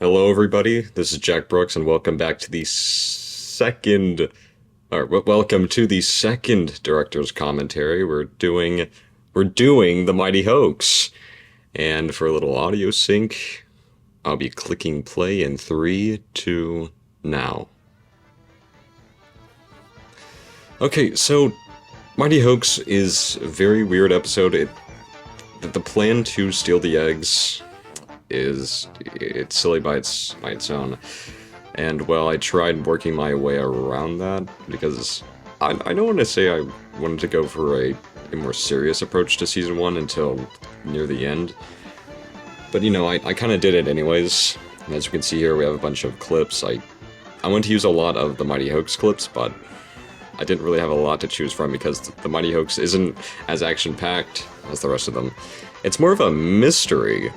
Hello, everybody. This is Jack Brooks, and welcome back to the second, welcome to the second director's commentary. We're doing the Mighty Hoax, and for a little audio sync, I'll be clicking play in 3, 2, now. Okay, so Mighty Hoax is a very weird episode. The plan to steal the eggs it's silly by its own, and well, I tried working my way around that because I don't want to say I wanted to go for a more serious approach to season 1 until near the end, but you know, I kind of did it anyways. And as you can see here, we have a bunch of clips. I want to use a lot of the Mighty Hoax clips, but I didn't really have a lot to choose from because the Mighty Hoax isn't as action-packed as the rest of them. It's more of a mystery.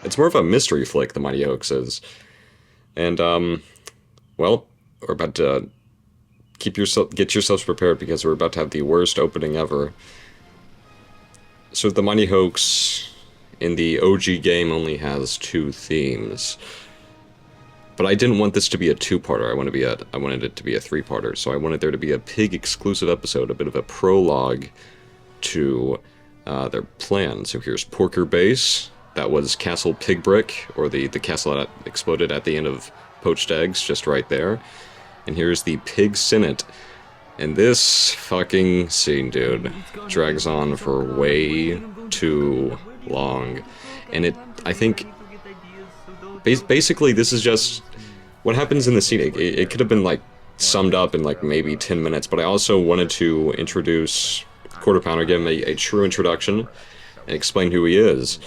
It's more of a mystery flick, the Mighty Hoax is. And, well, we're about to get yourselves prepared because we're about to have the worst opening ever. So the Mighty Hoax in the OG game only has 2 themes. But I didn't want this to be a 2-parter, I wanted it to be a 3-parter, so I wanted there to be a pig-exclusive episode, a bit of a prologue to their plan. So here's Porker Base. That was Castle Pigbrick, or the castle that exploded at the end of Poached Eggs, just right there. And here's the Pig Senate. And this fucking scene, dude, drags on for way too long. And I think, basically this is just, what happens in the scene, it could have been like summed up in like maybe 10 minutes, but I also wanted to introduce Quarter Pounder, give him a true introduction, and explain who he is.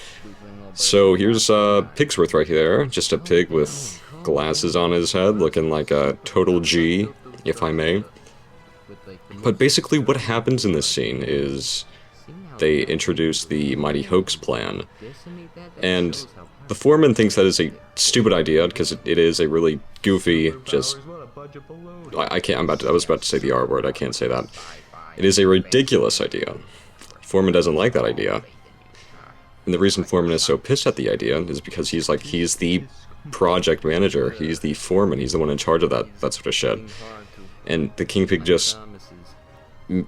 So here's Pigsworth right there, just a pig with glasses on his head, looking like a total G, if I may. But basically what happens in this scene is they introduce the Mighty Hoax plan, and the foreman thinks that is a stupid idea, because it is a really goofy, just, I was about to say the R word, I can't say that. It is a ridiculous idea. Foreman doesn't like that idea. And the reason Foreman is so pissed at the idea is because he's the project manager, he's the foreman, he's the one in charge of that sort of shit. And the King Pig just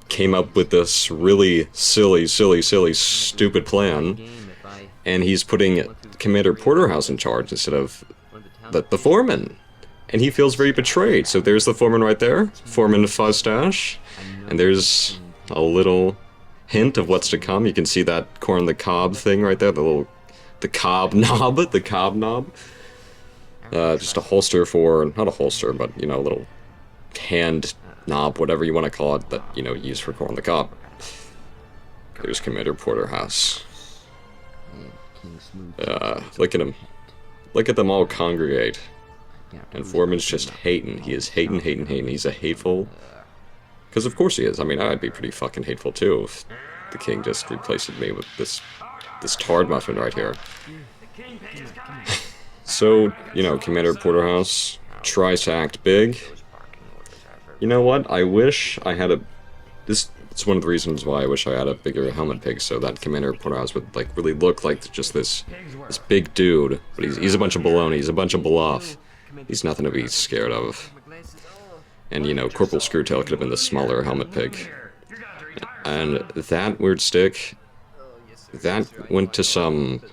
came up with this really silly, stupid plan, and he's putting Commander Porterhouse in charge instead of the foreman. And he feels very betrayed. So there's the foreman right there, Foreman Fuzzstache, and there's a little hint of what's to come. You can see that corn on the cob thing right there, the cob knob. Just a holster for, not a holster, but, you know, a little hand knob, whatever you want to call it, that, you know, use for corn on the cob. There's Commander Porterhouse. Look at him. Look at them all congregate. And Foreman's just hating. He is hating. He's a hateful... Because of course he is. I mean, I'd be pretty fucking hateful too if the king just replaced me with this tard muffin right here. So, you know, Commander Porterhouse tries to act big. You know what? I wish I had it's one of the reasons why I wish I had a bigger helmet pig, so that Commander Porterhouse would, like, really look like just this big dude. But he's a bunch of baloney, he's a bunch of bluff. He's nothing to be scared of. And, you know, Corporal Screwtail could have been the smaller helmet pig. And that weird stick, that went to some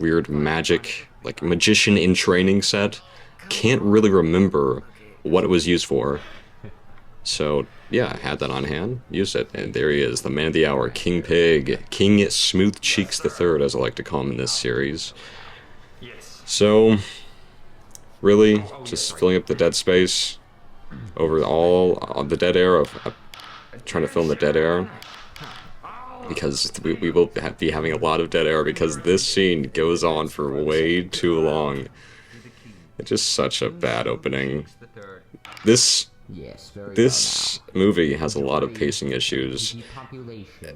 weird magic, like, magician in training set. Can't really remember what it was used for. So, yeah, I had that on hand, used it, and there he is, the man of the hour, King Pig, King Smooth Cheeks III, as I like to call him in this series. So, really, just filling up the dead space over all the dead air of trying to fill in the dead air, because we will be having a lot of dead air because this scene goes on for way too long. It's just such a bad opening. This movie has a lot of pacing issues.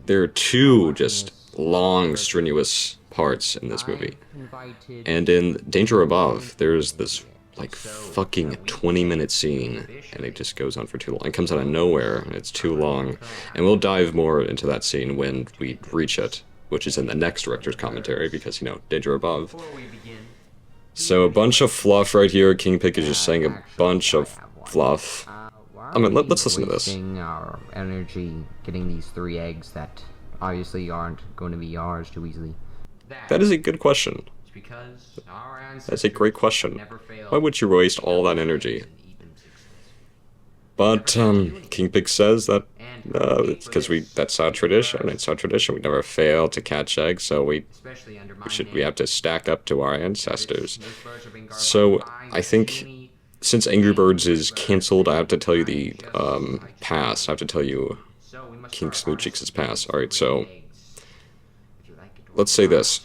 There are 2 just long, strenuous parts in this movie. And in Danger Above, there's this like fucking 20-minute scene, and it just goes on for too long. It comes out of nowhere, and it's too long. And we'll dive more into that scene when we reach it, which is in the next director's commentary, because, you know, Danger Above. So a bunch of fluff right here. King Pig is just saying a bunch of fluff. I mean, let's listen to this. Wasting our energy getting these 3 eggs that obviously aren't going to be ours too easily. That is a good question. That's a great question. Why would you waste all that energy? But King Pig says that it's because that's our tradition. It's our tradition. We never fail to catch eggs, so we have to stack up to our ancestors. So I think since Angry Birds is cancelled, I have to tell you the past. I have to tell you King Smoochie's past. All right, so let's say this: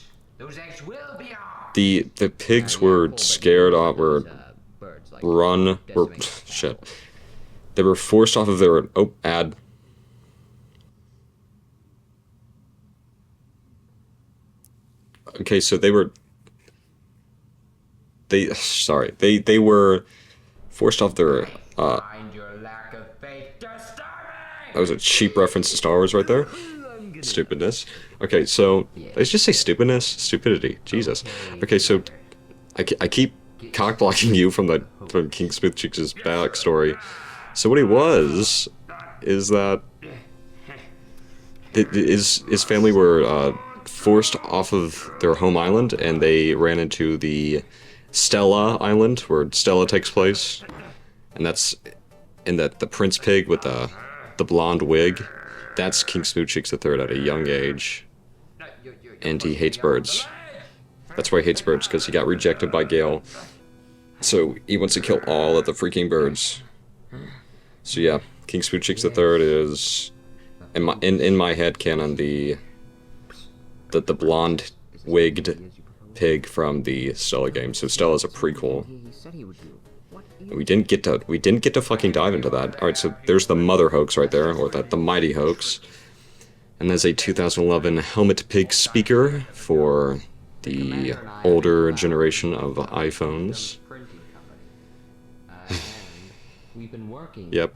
the pigs were scared off, were shit. They were forced off of their ad. Okay, so they were forced off their that was a cheap reference to Star Wars right there. Stupidness. Okay, so let's just say stupidness, stupidity. Jesus. Okay, so I keep cockblocking you from King Smoochie's backstory. So what he was is that his family were forced off of their home island, and they ran into the Stella Island, where Stella takes place, and that's in the Prince Pig with the blonde wig. That's King Smoochie III at a young age, and he hates birds. That's why he hates birds, because he got rejected by Gale. So he wants to kill all of the freaking birds. So yeah, King Smoochie III is in my head canon the blonde wigged pig from the Stella game. So Stella's a prequel. We didn't get to fucking dive into that. All right, so there's the mother hoax right there, or the mighty hoax. And there's a 2011 helmet pig speaker for the older generation of iPhones. Yep,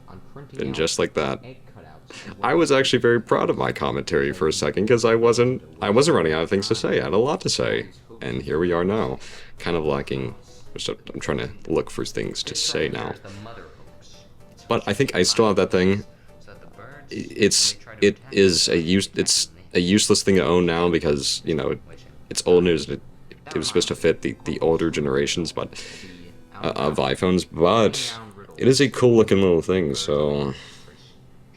and just like that. I was actually very proud of my commentary for a second, because I wasn't running out of things to say. I had a lot to say, and here we are now, kind of lacking. I'm trying to look for things to say now, but I think I still have that thing. It's a useless thing to own now, because you know it's old news. It was supposed to fit the older generations, but of iPhones, but it is a cool looking little thing. So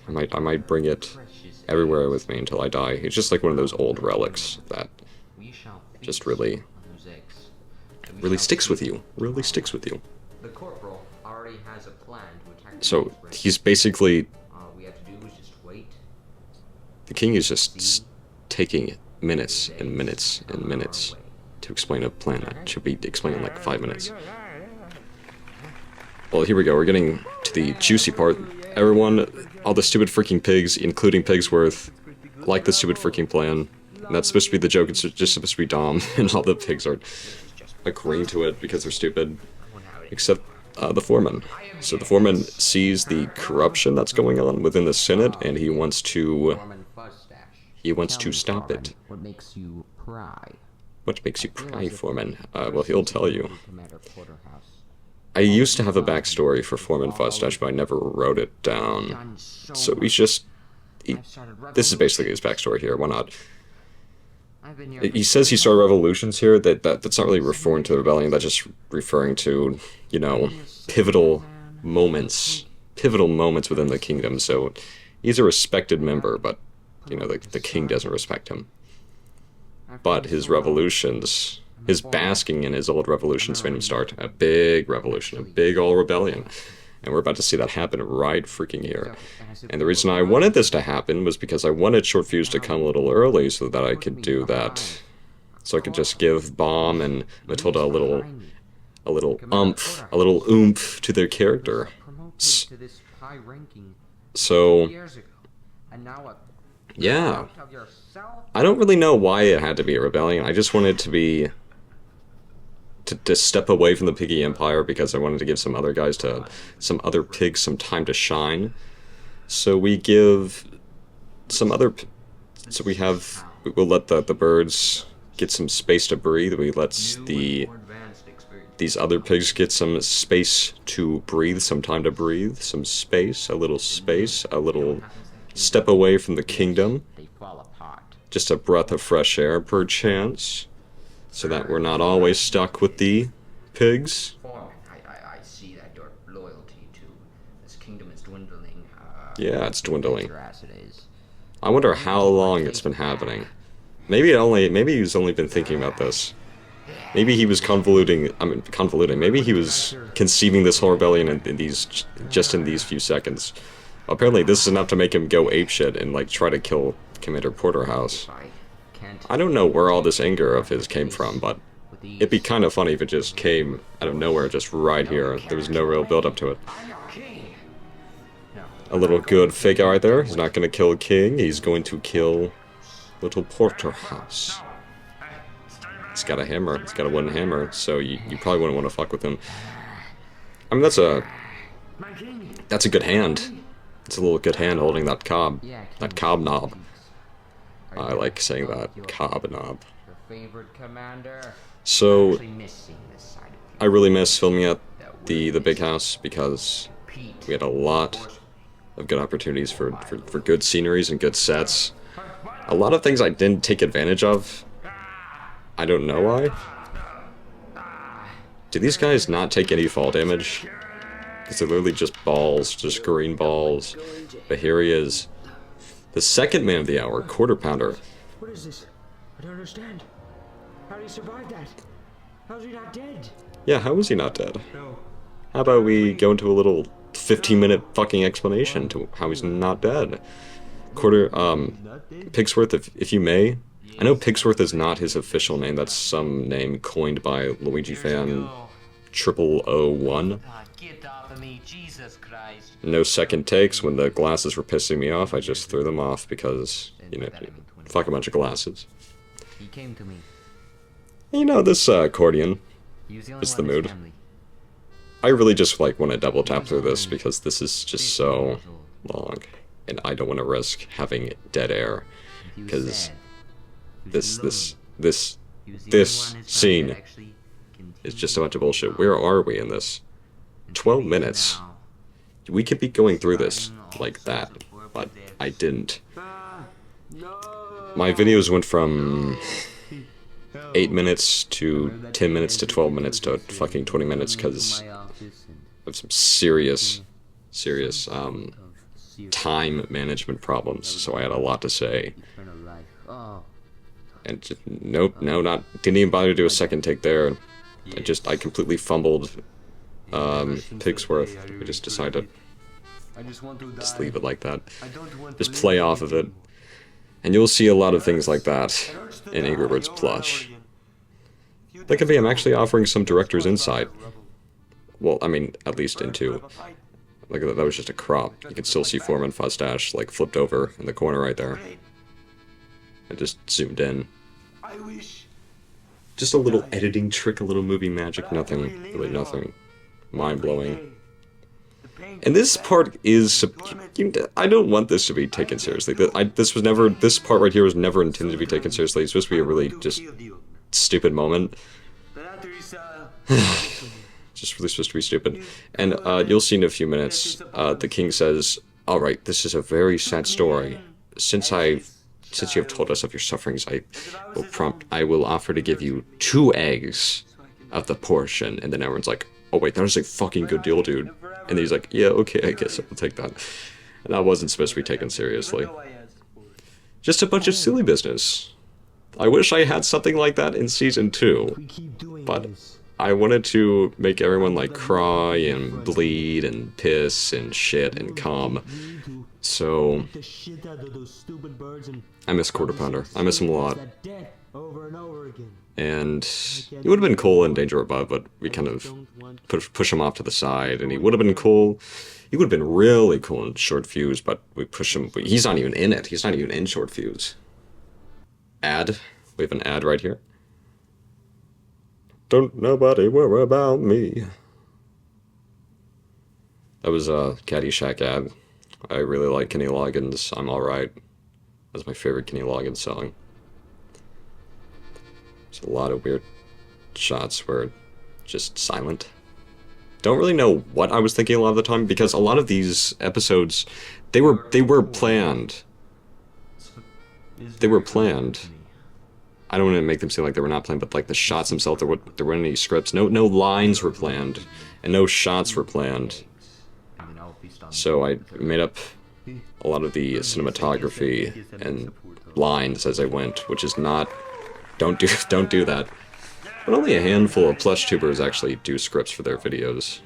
I might bring it everywhere with me until I die. It's just like one of those old relics that just really sticks with you. Really sticks with you. The corporal already has a plan to attack. So he's basically. All we have to do is just wait. The king is just taking minutes and minutes and minutes to explain a plan that should be explained in like 5 minutes. Well, here we go. We're getting to the juicy part. Everyone, all the stupid freaking pigs, including Pigsworth, like the stupid freaking plan. And that's supposed to be the joke. It's just supposed to be Dom, and all the pigs are agreeing to it because they're stupid, except the foreman. So the foreman sees the corruption that's going on within the Senate, and he wants to stop it. What makes you pry? What makes you pry, foreman? Well, he'll tell you. I used to have a backstory for Foreman Fustache, but I never wrote it down. So this is basically his backstory here. Why not? He says he started revolutions here. That's not really referring to the rebellion. That's just referring to, you know, pivotal moments within the kingdom. So he's a respected member, but you know the king doesn't respect him. But his revolutions, his basking in his old revolutions made him start a big revolution, a big old rebellion. And we're about to see that happen right freaking here. And the reason I wanted this to happen was because I wanted Short Fuse to come a little early so that I could do that. So I could just give Bomb and Matilda a little oomph to their character. So, yeah. I don't really know why it had to be a rebellion. I just wanted to be... to step away from the Piggy Empire because I wanted to give some other pigs some time to shine. So we give some other... So we'll let the birds get some space to breathe. We let the these other pigs get some space to breathe, some time to breathe, some space, a little step away from the kingdom. They fall apart. Just a breath of fresh air, perchance, so that we're not always stuck with the pigs. Foreman, I see that your loyalty to this kingdom is dwindling. Yeah, it's dwindling. As it is. I wonder how long it's been happening. Maybe he's only been thinking about this. Maybe he was convoluting. Maybe he was conceiving this whole rebellion in these few seconds. Apparently, this is enough to make him go apeshit and like try to kill Commander Porterhouse. I don't know where all this anger of his came from, but it'd be kind of funny if it just came out of nowhere, just right here. There was no real build up to it. A little good fake out right there. He's not going to kill King. He's going to kill little Porterhouse. He's got a hammer. He's got a wooden hammer, so you probably wouldn't want to fuck with him. I mean, that's a good hand. It's a little good hand holding that cob knob. I like saying that, cob knob. Your favorite commander. So, I really miss filming at the big house because we had a lot of good opportunities for good sceneries and good sets. A lot of things I didn't take advantage of. I don't know why. Do these guys not take any fall damage? Because they're literally just balls, just green balls. But here he is. The second man of the hour, quarter pounder. What is this? I don't understand. How did he survive that? How's he not dead? Yeah, how is he not dead? No. How about we go into a little 15-minute fucking explanation to how he's not dead? Pigsworth, if you may. I know Pigsworth is not his official name. That's some name coined by Luigi fan 0001. Get off of me, Jesus Christ. No second takes. When the glasses were pissing me off, I just threw them off because, you know, fuck a bunch of glasses. He came to me. You know, this accordion He was the only is the one in his mood. family. I really just like want to double tap through this because this is just so long, and I don't want to risk having dead air He was because sad. He this was alone. this He was the this only one in his family scene that actually is just a bunch of bullshit. Where are we in this? 12 minutes. We could be going through this like that, but I didn't. My videos went from 8 minutes to 10 minutes to 12 minutes to fucking 20 minutes because of some serious time management problems, so I had a lot to say. And just, didn't even bother to do a second take there. I completely fumbled Pigsworth. We just decided to just leave it like that. Just play off of it. And you'll see a lot of things like that in Angry Birds Plush. That could be, I'm actually offering some director's insight. Well, I mean, at least in 2. Like, that was just a crop. You can still see Foreman Fustache, like, flipped over in the corner right there. I just zoomed in. Just a little editing trick, a little movie magic, nothing, really nothing mind-blowing. And this part is, I don't want this to be taken seriously. This part right here was never intended to be taken seriously. It's supposed to be a really just stupid moment. Just really supposed to be stupid. And you'll see in a few minutes, the king says, "Alright, this is a very sad story. Since you have told us of your sufferings, I will offer to give you 2 eggs of the portion." And then everyone's like, "Oh wait, that is a fucking good deal, dude." And he's like, "Yeah, okay, I guess I'll take that." And that wasn't supposed to be taken seriously. Just a bunch of silly business. I wish I had something like that in Season 2. But I wanted to make everyone, like, cry and bleed and piss and shit and come. So, I miss Quarter Pounder. I miss him a lot. And he would have been cool in Danger Above, but we kind of push him off to the side, and he would have been cool. He would have been really cool in Short Fuse, but we push him. He's not even in it. He's not even in Short Fuse. Ad. We have an ad right here. Don't nobody worry about me. That was a Caddyshack ad. I really like Kenny Loggins' I'm Alright. That's my favorite Kenny Loggins song. There's a lot of weird shots where just silent. Don't really know what I was thinking a lot of the time, because a lot of these episodes, they were planned. They were planned. I don't want to make them seem like they were not planned, but like the shots themselves, there weren't any scripts. No lines were planned, and no shots were planned. So I made up a lot of the cinematography and lines as I went, which is not... Don't do that. But only a handful of Plush tubers actually do scripts for their videos.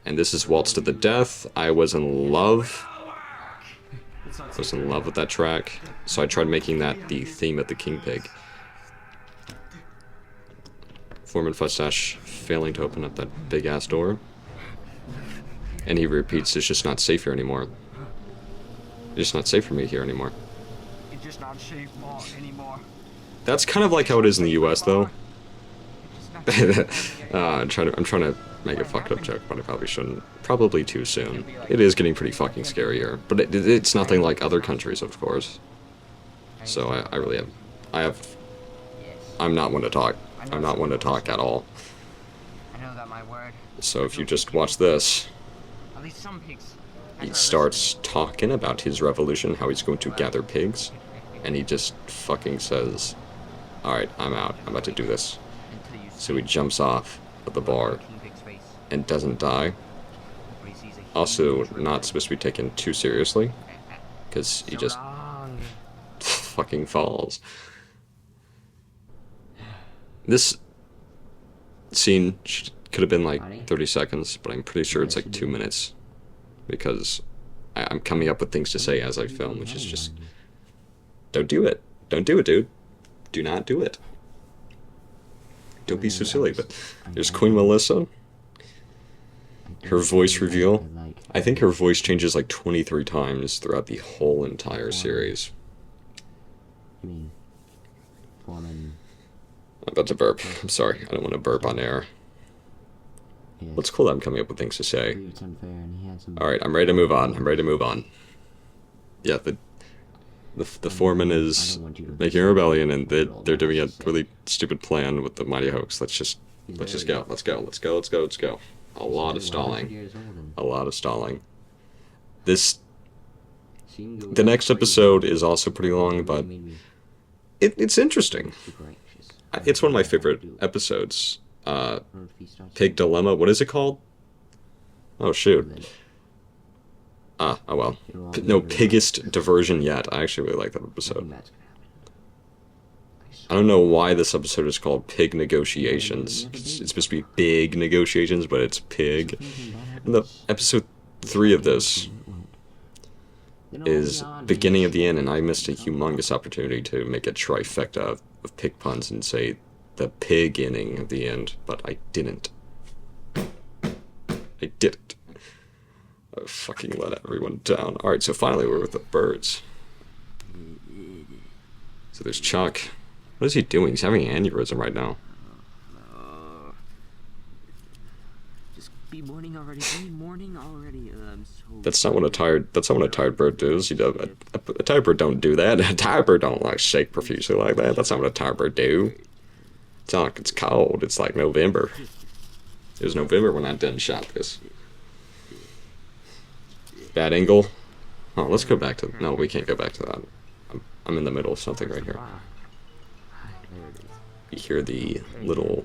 And this is Waltz to the Death. I was in love. I was in love with that track, so I tried making that the theme of the King Pig. Foreman Fustache failing to open up that big-ass door. And he repeats, it's just not safe here anymore. It's just not safe for me here anymore. It's just not safe anymore. That's kind of like how it is in the US, though. I'm trying to make a fucked up joke, but I probably shouldn't. Probably too soon. It is getting pretty fucking scary here, but it's nothing like other countries, of course. So I'm not one to talk. I'm not one to talk at all. I know that my word. So if you just watch this, At least some pigs. he starts talking about his revolution, how he's going to gather pigs, and he just fucking says, "Alright, I'm out. I'm about to do this." So he jumps off of the bar and doesn't die. Also, not supposed to be taken too seriously, because he just fucking falls. This scene could have been like 30 seconds, but I'm pretty sure it's like 2 minutes, because I'm coming up with things to say as I film, which is just, don't do it. Don't do it, dude. Do not do it. Don't be so silly. But there's Queen Melissa. Her voice reveal. I think her voice changes like 23 times throughout the whole entire series. I mean, I'm about to burp. I'm sorry. I don't want to burp on air. What's cool that I'm coming up with things to say. Alright, I'm ready to move on. I'm ready to move on. Yeah, the foreman is making a rebellion, and they're doing a really stupid plan with the Mighty Hoax. Let's just go. Let's go. A lot of stalling. A lot of stalling. The next episode is also pretty long, but it's interesting. It's one of my favorite episodes. Pig Dilemma. What is it called? Oh shoot. Oh well. No, Piggest Diversion Yet. I actually really like that episode. I don't know why this episode is called Pig Negotiations. It's supposed to be big negotiations, but it's pig. And the episode 3 of this is beginning of the end, and I missed a humongous opportunity to make a trifecta of pig puns and say the pig inning of the end, but I didn't. I didn't. I fucking let everyone down. Alright, so finally we're with the birds. So there's Chuck. What is he doing? He's having an aneurysm right now. Just be morning already. Be morning already. I'm so. That's not what a tired bird does. A tired bird don't do that. A tired bird don't like shake profusely like that. That's not what a tired bird do. It's not like it's cold. It's like November. It was November when I done shot this. Bad angle. Oh, let's go back to... No, we can't go back to that. I'm in the middle of something right here. You hear the little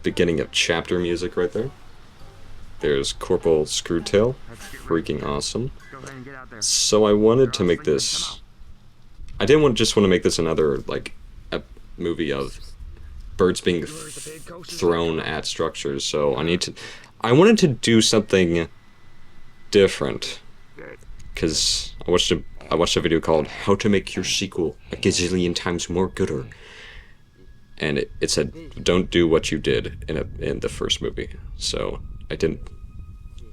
beginning of chapter music right there. There's Corporal Screwtail. Freaking awesome. So I wanted to make this... I didn't just want to make this another, like, movie of birds being thrown at structures, so I wanted to do something different, because I watched a video called How to Make Your Sequel a Gazillion Times More Gooder, and it said don't do what you did in the first movie. So I didn't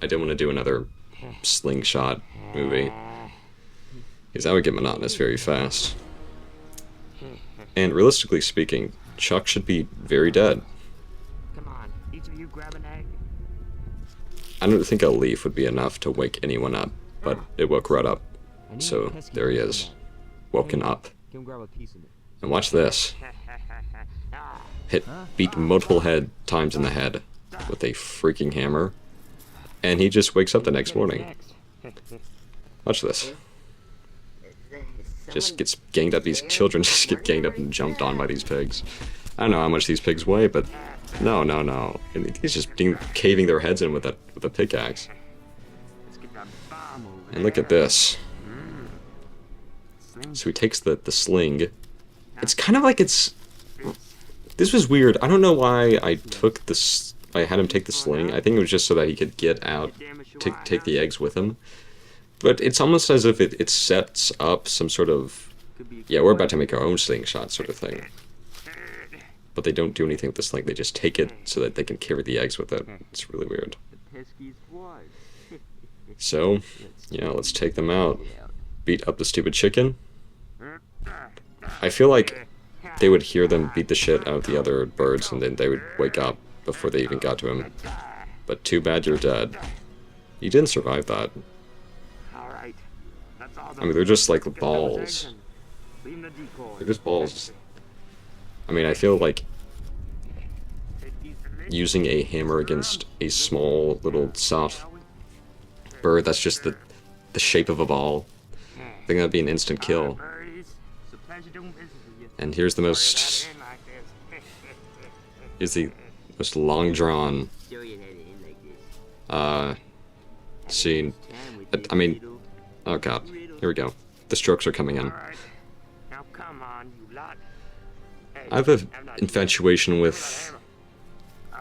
want to do another slingshot movie, because that would get monotonous very fast. And realistically speaking, Chuck should be very dead. Come on, each of you grab an egg. I don't think a leaf would be enough to wake anyone up, but it woke Rudd up. So there he is, woken up. Come grab a piece of it. And watch this. Beat multiple times in the head with a freaking hammer. And he just wakes up the next morning. Watch this. Just gets ganged up. These children just get ganged up and jumped on by these pigs. I don't know how much these pigs weigh, but no. And he's just caving their heads in with a pickaxe. And look at this. So he takes the sling. It's kind of like it's... This was weird. I don't know why I took this... I had him take the sling. I think it was just so that he could get out, take the eggs with him. But it's almost as if it sets up some sort of... Yeah, we're about to make our own slingshot sort of thing. But they don't do anything with the sling. They just take it so that they can carry the eggs with it. It's really weird. So, yeah, let's take them out. Beat up the stupid chicken. I feel like they would hear them beat the shit out of the other birds and then they would wake up before they even got to him. But too bad you're dead. You didn't survive that. I mean, they're just like balls. They're just balls. I mean, I feel like using a hammer against a small, little, soft bird that's just the shape of a ball, I think that'd be an instant kill. And here's the most... Here's the most long-drawn... scene. I mean... Oh god. Here we go. The strokes are coming in. I have an infatuation with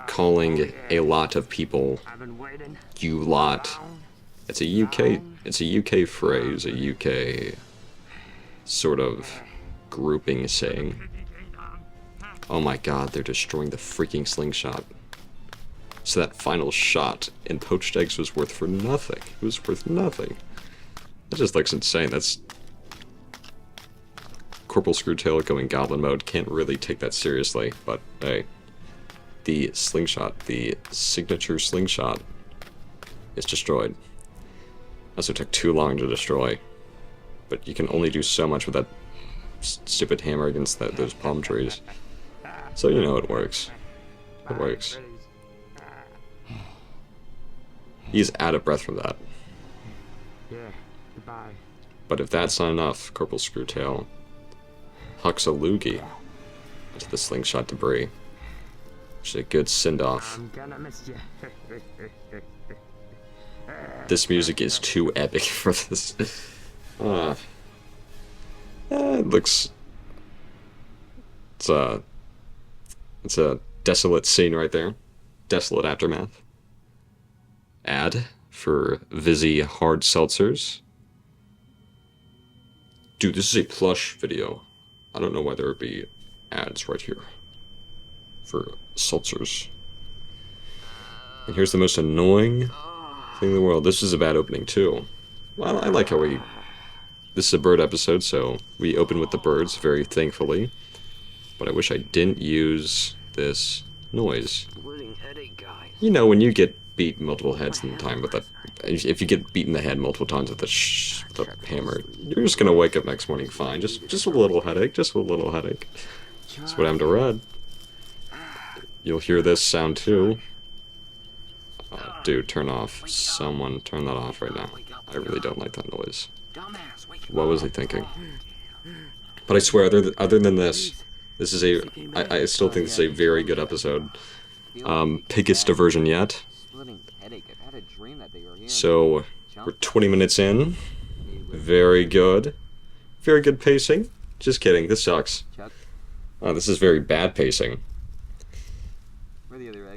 calling a lot of people you lot. It's a UK phrase, a UK sort of grouping saying. Oh my god, they're destroying the freaking slingshot. So that final shot in poached eggs was worth for nothing. It was worth nothing. That just looks insane. That's... Corporal Screwtail going goblin mode. Can't really take that seriously, but hey. The slingshot, the signature slingshot, is destroyed. Also took too long to destroy. But you can only do so much with that stupid hammer against those palm trees. So you know it works. It works. He's out of breath from that. But if that's not enough, Corporal Screwtail hucks a loogie into the slingshot debris. Which is a good send-off. This music is too epic for this. It looks... It's a desolate scene right there. Desolate aftermath. Ad for Vizzy Hard Seltzers. Dude, this is a Plush video. I don't know why there would be ads right here for seltzers. And here's the most annoying thing in the world. This is a bad opening too. Well, I like how this is a bird episode, so we open with the birds, very thankfully. But I wish I didn't use this noise. You know, when you get beat multiple heads in time with that, if you get beaten in the head multiple times with the hammer, you're just gonna wake up next morning fine. Just a little headache, just a little headache. That's what happened to Red. You'll hear this sound too. Dude, turn off. Someone turn that off right now. I really don't like that noise. What was he thinking? But I swear, other than this is I still think this is a very good episode. Biggest diversion yet. So, we're 20 minutes in. Very good. Very good pacing. Just kidding, this sucks. This is very bad pacing.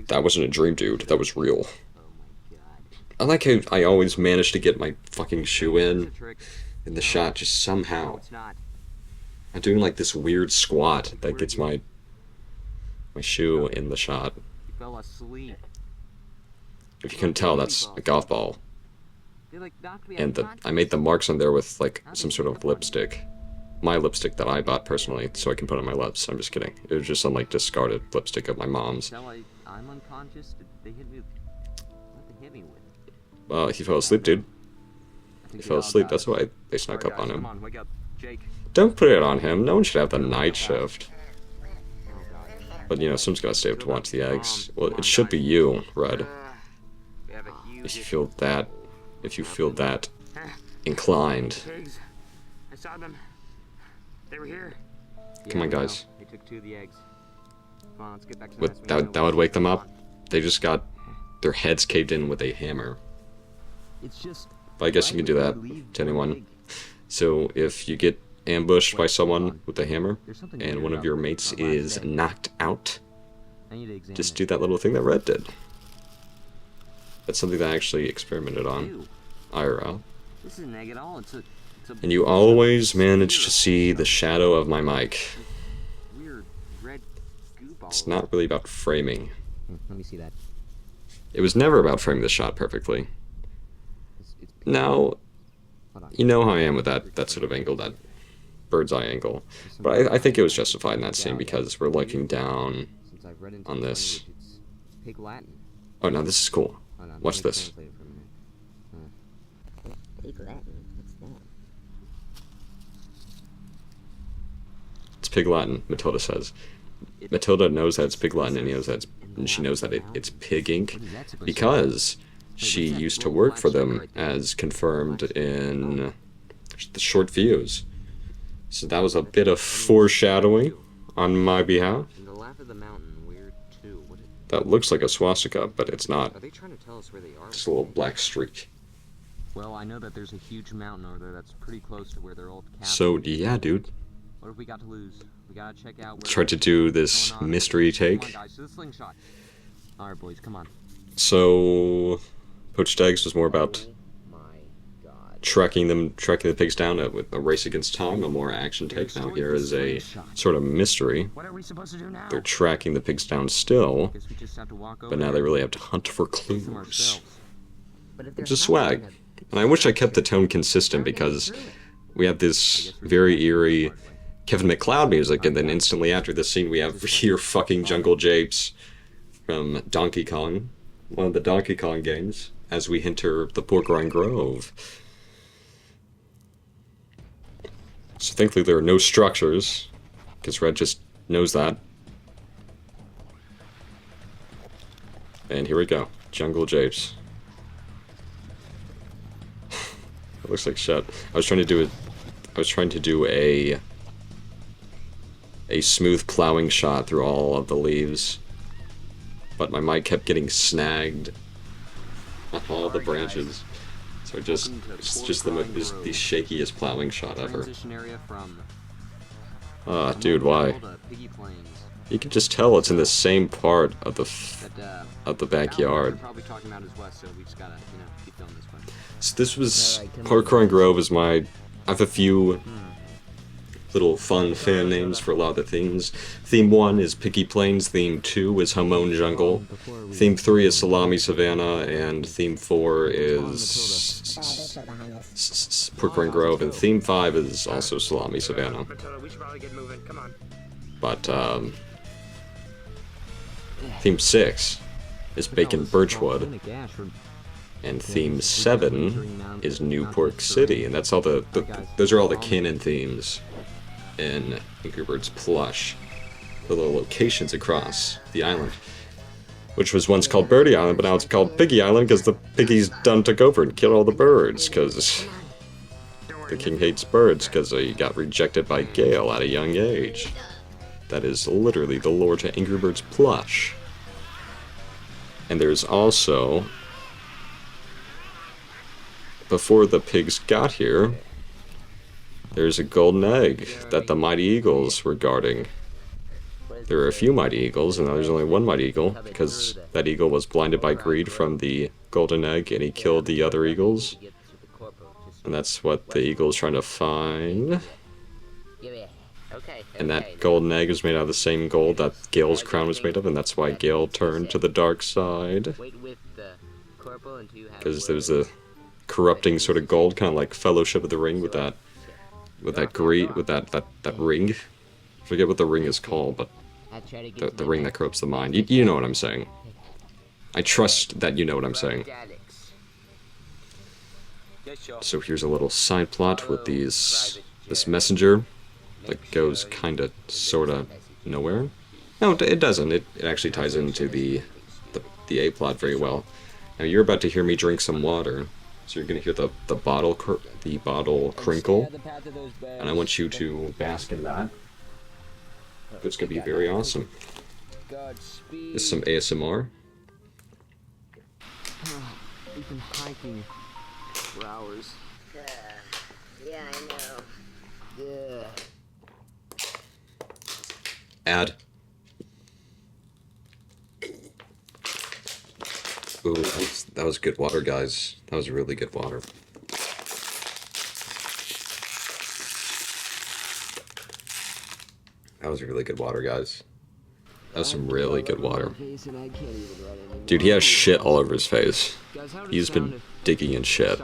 That wasn't a dream, dude. That was real. I like how I always manage to get my fucking shoe in the shot just somehow. I'm doing like this weird squat that gets my shoe in the shot. If you couldn't tell, that's a golf ball. And I made the marks on there with like some sort of lipstick. My lipstick that I bought personally, so I can put on my lips. I'm just kidding. It was just some like discarded lipstick of my mom's. I'm unconscious. Did they hit me? What they hit me with? He fell asleep, dude. He fell asleep. That's why they snuck up on him. Come on, wake up, Jake. Don't put it on him. No one should have the night shift. But, you know, someone's gotta stay up to watch the eggs. Well, it should be you, Red. We have a huge If you feel that inclined. pigs. I saw them. They were here. Come on, guys. They took 2 of the eggs. Come on, let's get back to What, that would wake them up? They just got their heads caved in with a hammer. It's just. But I guess you can do that to anyone. So if you get ambushed by someone with a hammer, and one of your mates is knocked out, I need to examine just do that little thing that Red did. That's something that I actually experimented on, IRL. This isn't egg at all. It's a And you always manage to see the shadow of my mic. weird red goop all It's not really about framing. Let me see that. It was never about framing the shot perfectly. It's Now, hold on. you know how I am with that sort of angle, that bird's eye angle. But I think it was justified in that scene because we're looking down. Since I've read into on the this. language, it's Pig Latin. Oh no, this is cool. Hold on, Watch let me this. translate it for a minute. Pig Latin, what's that? It's Pig Latin, Matilda says. Matilda knows that it's Pig Latin, and she knows that it's pig ink because she used to work for them, as confirmed in the short views. So that was a bit of foreshadowing on my behalf. And the laugh of the mountain, weird too. What That looks like a swastika, but it's not. are they trying to tell us where they are? Just a little black streak. Well, I know that there's a huge mountain over there that's pretty close to where their old cabin. So yeah, dude. What have we got to lose? We gotta check out. Tried to do this mystery Come on, take. guys, to the slingshot. All right, boys, come on. So poached eggs was more about My God. tracking the pigs down with a race against time, a more action take. Now here is a sort of mystery. What are we supposed to do now? They're tracking the pigs down still, Guess we just have to walk over but now there they and really have to hunt for chase them clues. ourselves. But if they're Which is swag. And I wish I kept the tone consistent because we have this very eerie Kevin McLeod music, and then instantly after this scene we have your fucking Jungle Japes from Donkey Kong, one of the Donkey Kong games, as we enter the Porcupine Grove. So thankfully there are no structures, because Red just knows that. And here we go, Jungle Japes. It looks like shit. I was trying to do a smooth plowing shot through all of the leaves, but my mic kept getting snagged on all the branches. So it's just the shakiest plowing shot ever. Transition area from Ah, dude, why? to Piggy Plains. You can just tell it's in the same part of the That backyard. We're probably talking about as west, so we just gotta, keep filming this one. So this was Parkrun Grove is I have a few little fun fan names for a lot of the themes. Theme 1 is Piggy Plains, Theme 2 is Hamon Jungle, Theme 3 is Salami Savannah, and Theme 4 is Parkrun Grove, and Theme 5 is also Salami Savannah. Matilda, we should probably get moving. Come on. But Theme 6 is Bacon Birchwood, and Theme 7 is Newport City, and that's all those are all the canon themes in Angry Birds Plush, the little locations across the island, which was once called Birdie Island, but now it's called Piggy Island because the piggies done took over and killed all the birds, because the king hates birds because he got rejected by Gale at a young age. That is literally the lore to Angry Birds Plush. And there's also, before the pigs got here, there's a golden egg that the Mighty Eagles were guarding. There are a few Mighty Eagles, and now there's only one Mighty Eagle, because that eagle was blinded by greed from the golden egg, and he killed the other eagles. And that's what the eagle is trying to find. And that golden egg is made out of the same gold that Gale's crown was made of, and that's why Gale turned to the dark side. Because there's a corrupting sort of gold, kind of like Fellowship of the Ring with that ring. I forget what the ring is called, but the ring that corrupts the mind. You know what I'm saying. I trust that you know what I'm saying. So here's a little side plot with this messenger that goes kinda, sorta, nowhere. No, it doesn't. It actually ties into the A-plot very well. Now you're about to hear me drink some water, so you're gonna hear the bottle crinkle, and I want you to bask in that. It's gonna be very awesome. This is some ASMR. We've been hiking for hours. Yeah, I know. Yeah. Add. Ooh, that was good water, guys. That was really good water. That was really good water, guys. That was some really good water. Dude, he has shit all over his face. He's been digging in shit.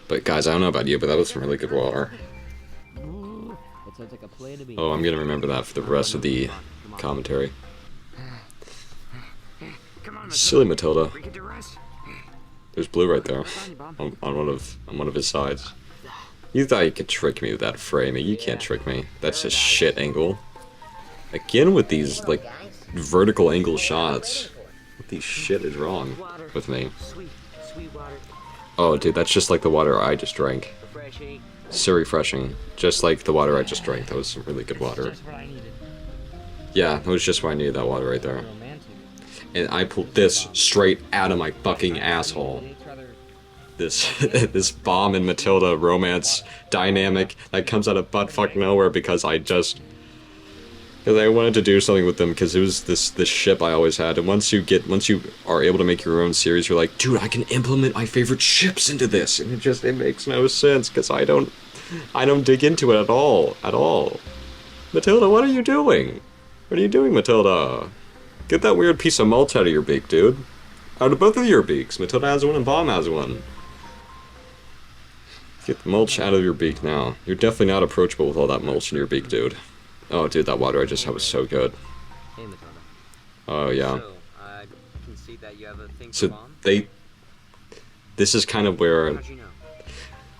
But guys, I don't know about you, but that was some really good water. Oh, I'm gonna remember that for the rest of the commentary. Silly Matilda. There's blue right there on one of his sides. You thought you could trick me with that framing. You can't trick me. That's a shit angle. Again with these, like, vertical angle shots. What the shit is wrong with me? Oh, dude, that's just like the water I just drank. So refreshing. Just like the water I just drank. That was some really good water. Yeah, that was just why I needed that water right there. And I pulled this straight out of my fucking asshole. This this Bomb and Matilda romance dynamic that comes out of butt fuck nowhere because I wanted to do something with them because it was this ship I always had, and once you are able to make your own series, you're like, dude, I can implement my favorite ships into this, and it makes no sense because I don't dig into it at all. Matilda, what are you doing? What are you doing, Matilda? Get that weird piece of mulch out of your beak, dude. Out of both of your beaks. Matilda has one and Bomb has one. Get the mulch out of your beak now. You're definitely not approachable with all that mulch in your beak, dude. Oh, dude, that water I just had was so good. Hey, Matilda. Oh, yeah. So, I can see that you have a thing for So, Bomb? this is kind of where How'd you know?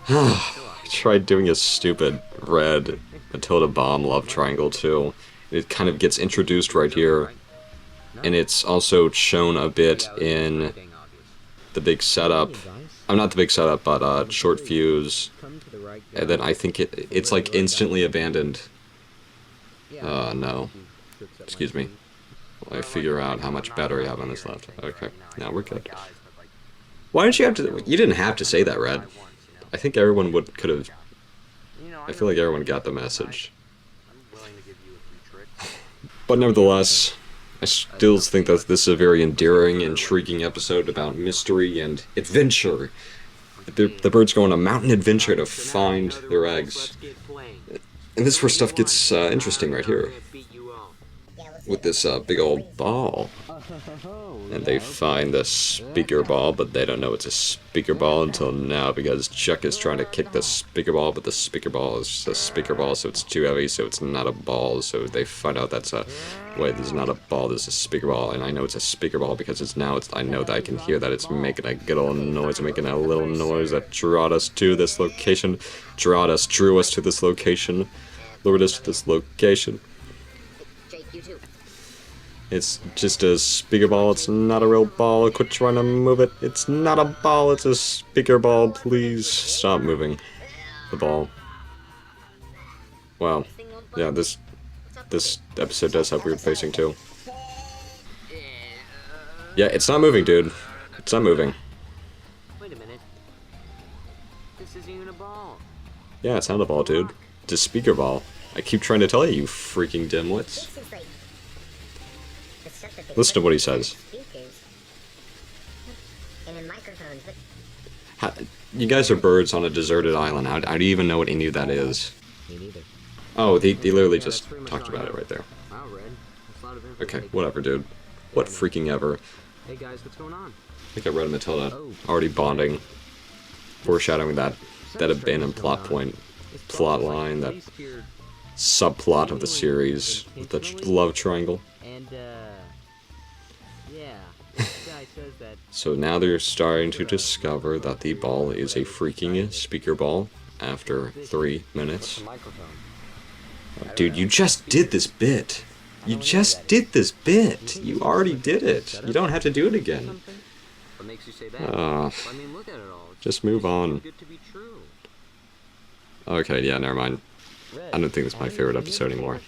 I tried doing a stupid red Matilda Bomb love triangle, too. It kind of gets introduced right here. And it's also shown a bit in the big setup. Not the big setup, but short fuse. And then I think it's like instantly abandoned. No. Excuse me. Well, I figure out how much battery I have on this left. Okay, now we're good. Why didn't you have to... You didn't have to say that, Red. I think everyone could have... I feel like everyone got the message. But nevertheless, I still think that this is a very endearing, intriguing episode about mystery and adventure. The birds go on a mountain adventure to find their eggs. And this is where stuff gets interesting right here. With this big old ball. And they find the speaker ball, but they don't know it's a speaker ball until now because Chuck is trying to kick the speaker ball, but the speaker ball is a speaker ball, so it's too heavy, so it's not a ball. So they find out that's a... Wait, this is not a ball, this is a speaker ball, and I know it's a speaker ball because I know that I can hear that it's making a good old noise, making a little noise that drew us to this location. Drew us to this location. Lured us to this location. It's just a speaker ball, it's not a real ball, quit trying to move it. It's not a ball, it's a speaker ball, please stop moving the ball. Wow. Yeah, this episode does have weird pacing too. Yeah, it's not moving, dude. It's not moving. Wait a minute. This isn't even a ball. Yeah, it's not a ball, dude. It's a speaker ball. I keep trying to tell you, you freaking dimwits. Listen to what he says. You guys are birds on a deserted island. How do you even know what any of that is? Me neither. Oh, he literally just talked about it right there. Wow, Red. That's a lot of information. Okay, whatever, dude. What freaking ever. Hey guys, what's going on? I think I read Matilda already bonding. Foreshadowing that abandoned plot point, plot line, that subplot of the series with the love triangle. And, yeah. This guy says that... So now they're starting to discover that the ball is a freaking speaker ball after 3 minutes. Microphone. Dude, you just did this bit. You just did this bit. You already did it. You don't have to do it again. What makes you say that? I mean, look at it all. Just move on. Good to be true. Okay, yeah, never mind. I don't think it's my favorite episode anymore.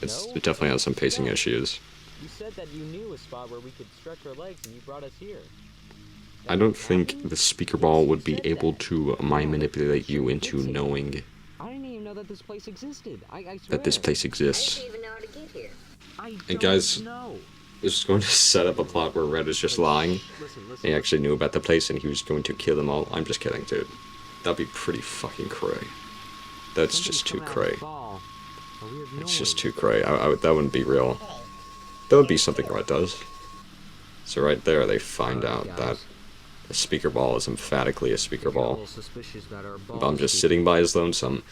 It definitely has some pacing issues. You said that you knew a spot where we could stretch our legs and you brought us here. I don't think the speaker ball would be able to mind manipulate you into knowing I didn't even know that this place existed. I swear. that this place I exists. didn't even know how to get here. And guys, No. this is going to set up a plot where Red is just lying. He actually knew about the place and he was going to kill them all. I'm just kidding, dude. That'd be pretty fucking cray. That's just too cray. It's just too cray. That wouldn't be real. That would be something Red does. So right there, they find out that a speaker ball is emphatically a speaker ball. Mom just sitting by his lonesome.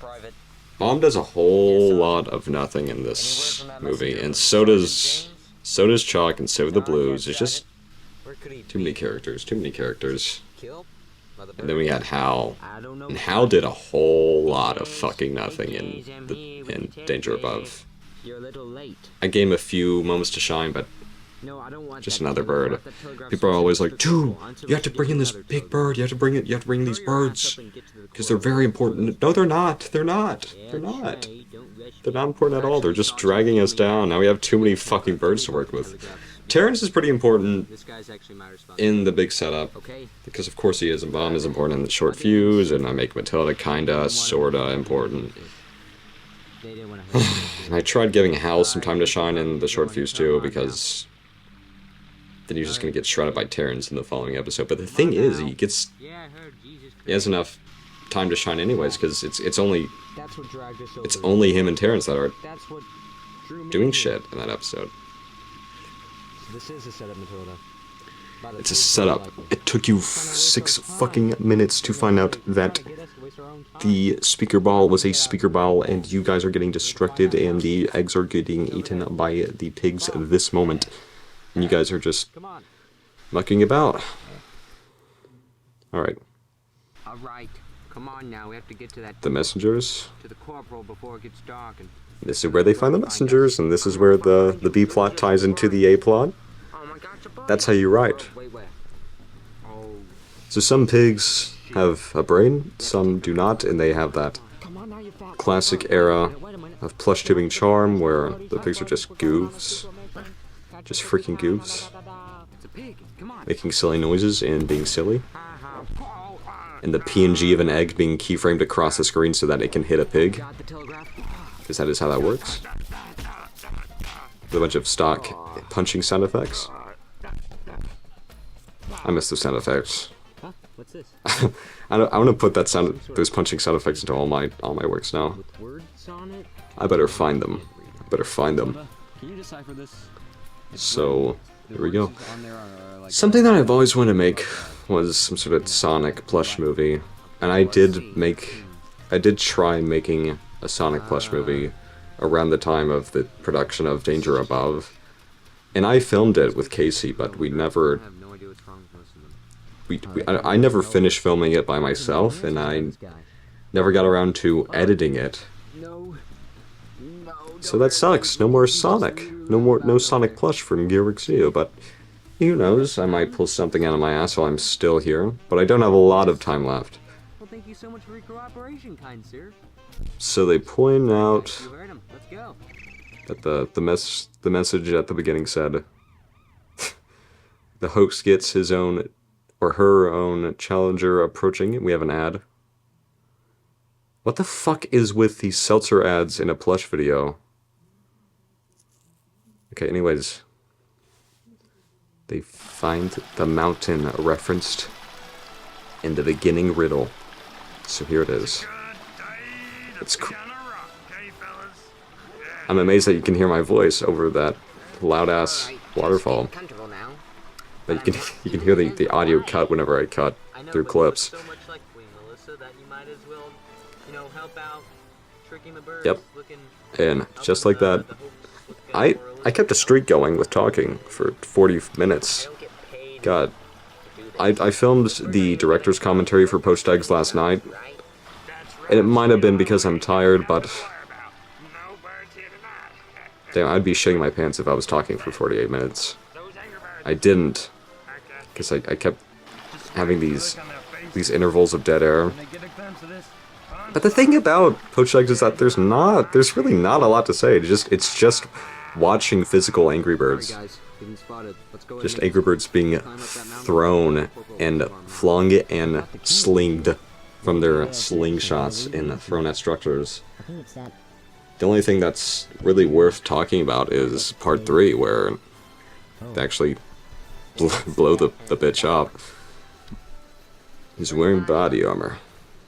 Private. Mom does a whole lot of nothing in this movie, and so does Chalk, and so do the Blues. It's just too many characters, too many characters. And then we had Hal, and Hal did a whole lot of fucking nothing in Danger Above. You're a little late. I gave him a few moments to shine, but No, I don't want just that another telegraph. bird. That telegraph's People are always so like, dude, you have to bring in this big bird. You have to bring these birds because they're very important. No, they're not. They're not. They're not. They're not important at all. They're just dragging us down. Now we have too many fucking birds to work with. Terrence is pretty important This guy's actually my responsibility. in the big setup Okay. because of course he is, and Bomb is important in the short fuse, and I make Matilda kinda, sorta important. They didn't want to hurt me. And I tried giving Hal some time to shine in the short fuse too, because then he's just gonna get shredded by Terrence in the following episode. But the thing is, he Yeah, I heard. Jesus has Christ. enough time to shine anyways, because it's only That's what dragged us over. him and Terrence that are That's what drew me doing here. shit in that episode. This is a setup, Matilda. By the It's a truth, setup. likely. It took you 6 fucking minutes to find out that Trying to get us to waste our own time. the speaker ball was a speaker ball, and you guys are getting distracted, and the eggs are getting eaten by the pigs at this moment. And you guys are just Come on. mucking about. Alright, All right. Come on now. We have to get to that the messengers. to the corporal before it gets dark. And This is where they find the messengers, and this is where the B plot ties into the A plot. oh my gosh, a bug. That's how you write. Wait, where? Oh. So some pigs have a brain, some do not, and they have that Come on now, you fat. classic era Wait a minute. of plush tubing charm where the pigs are just goofs, just freaking goofs, It's a pig. Come on. making silly noises and being silly. And the PNG of an egg being keyframed across the screen so that it can hit a pig, Got the telegraph. because that is how that works. With a bunch of stock punching sound effects. I miss those sound effects. Huh? What's this? I want to put those punching sound effects into all my works now. With words on it? I better find them. Can you decipher this? So, here we go. On there are like Something that I've always wanted to make was some sort of Sonic plush movie. And I did try making a Sonic plush movie around the time of the production of Danger Above. And I filmed it with Casey, but we never, I have no idea what's wrong with most of them. I never finished filming it by myself, and I never got around to editing it. No. No. So that sucks. No more Sonic. No Sonic plush from gearverse. But who knows? I might pull something out of my ass while I'm still here. But I don't have a lot of time left. Well, thank you so much for your cooperation, kind sir. So they point out You heard him. Let's go. that the message at the beginning said the hoax gets his own or her own challenger approaching. We have an ad. What the fuck is with these seltzer ads in a plush video? Okay, anyways. They find the mountain referenced in the beginning riddle. So here it is. It's I'm amazed that you can hear my voice over that loud-ass waterfall. Comfortable now. But you can hear the audio cut whenever I cut I know, through but clips. you look so much like Queen Melissa that you might as well, help out, tricking the birds. Yep. Looking, And just like that, the hopes look good for I kept a streak going with talking for 40 minutes. don't get paid God, to do this, I filmed the director's commentary for Post Eggs last night, right? and it might have been because I'm tired, but Damn, I'd be shitting my pants if I was talking for 48 minutes. I didn't, because I kept having these intervals of dead air. But the thing about poached eggs is that there's really not a lot to say. It's just watching physical Angry Birds. Just Angry Birds being thrown and flung and slinged from their slingshots and thrown at structures. The only thing that's really worth talking about is part 3, where they actually blow the bitch up. He's wearing body armor.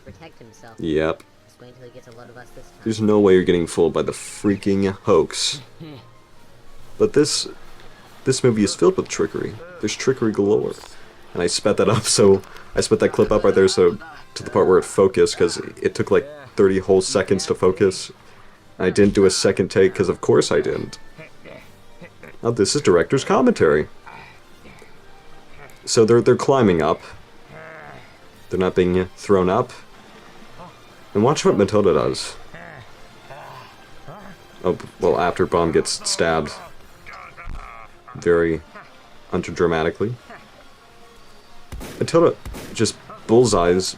Protect himself. Yep. Just wait until he gets a load of us this time. There's no way you're getting fooled by the freaking hoax. But this movie is filled with trickery. There's trickery galore. And I sped that up, so I sped that clip up right there so to the part where it focused, because it took like 30 whole seconds to focus. And I didn't do a second take, because of course I didn't. Now this is director's commentary. So they're climbing up. They're not being thrown up. And watch what Matilda does. Oh, well, after Bomb gets stabbed. Very underdramatically. Matilda just bullseyes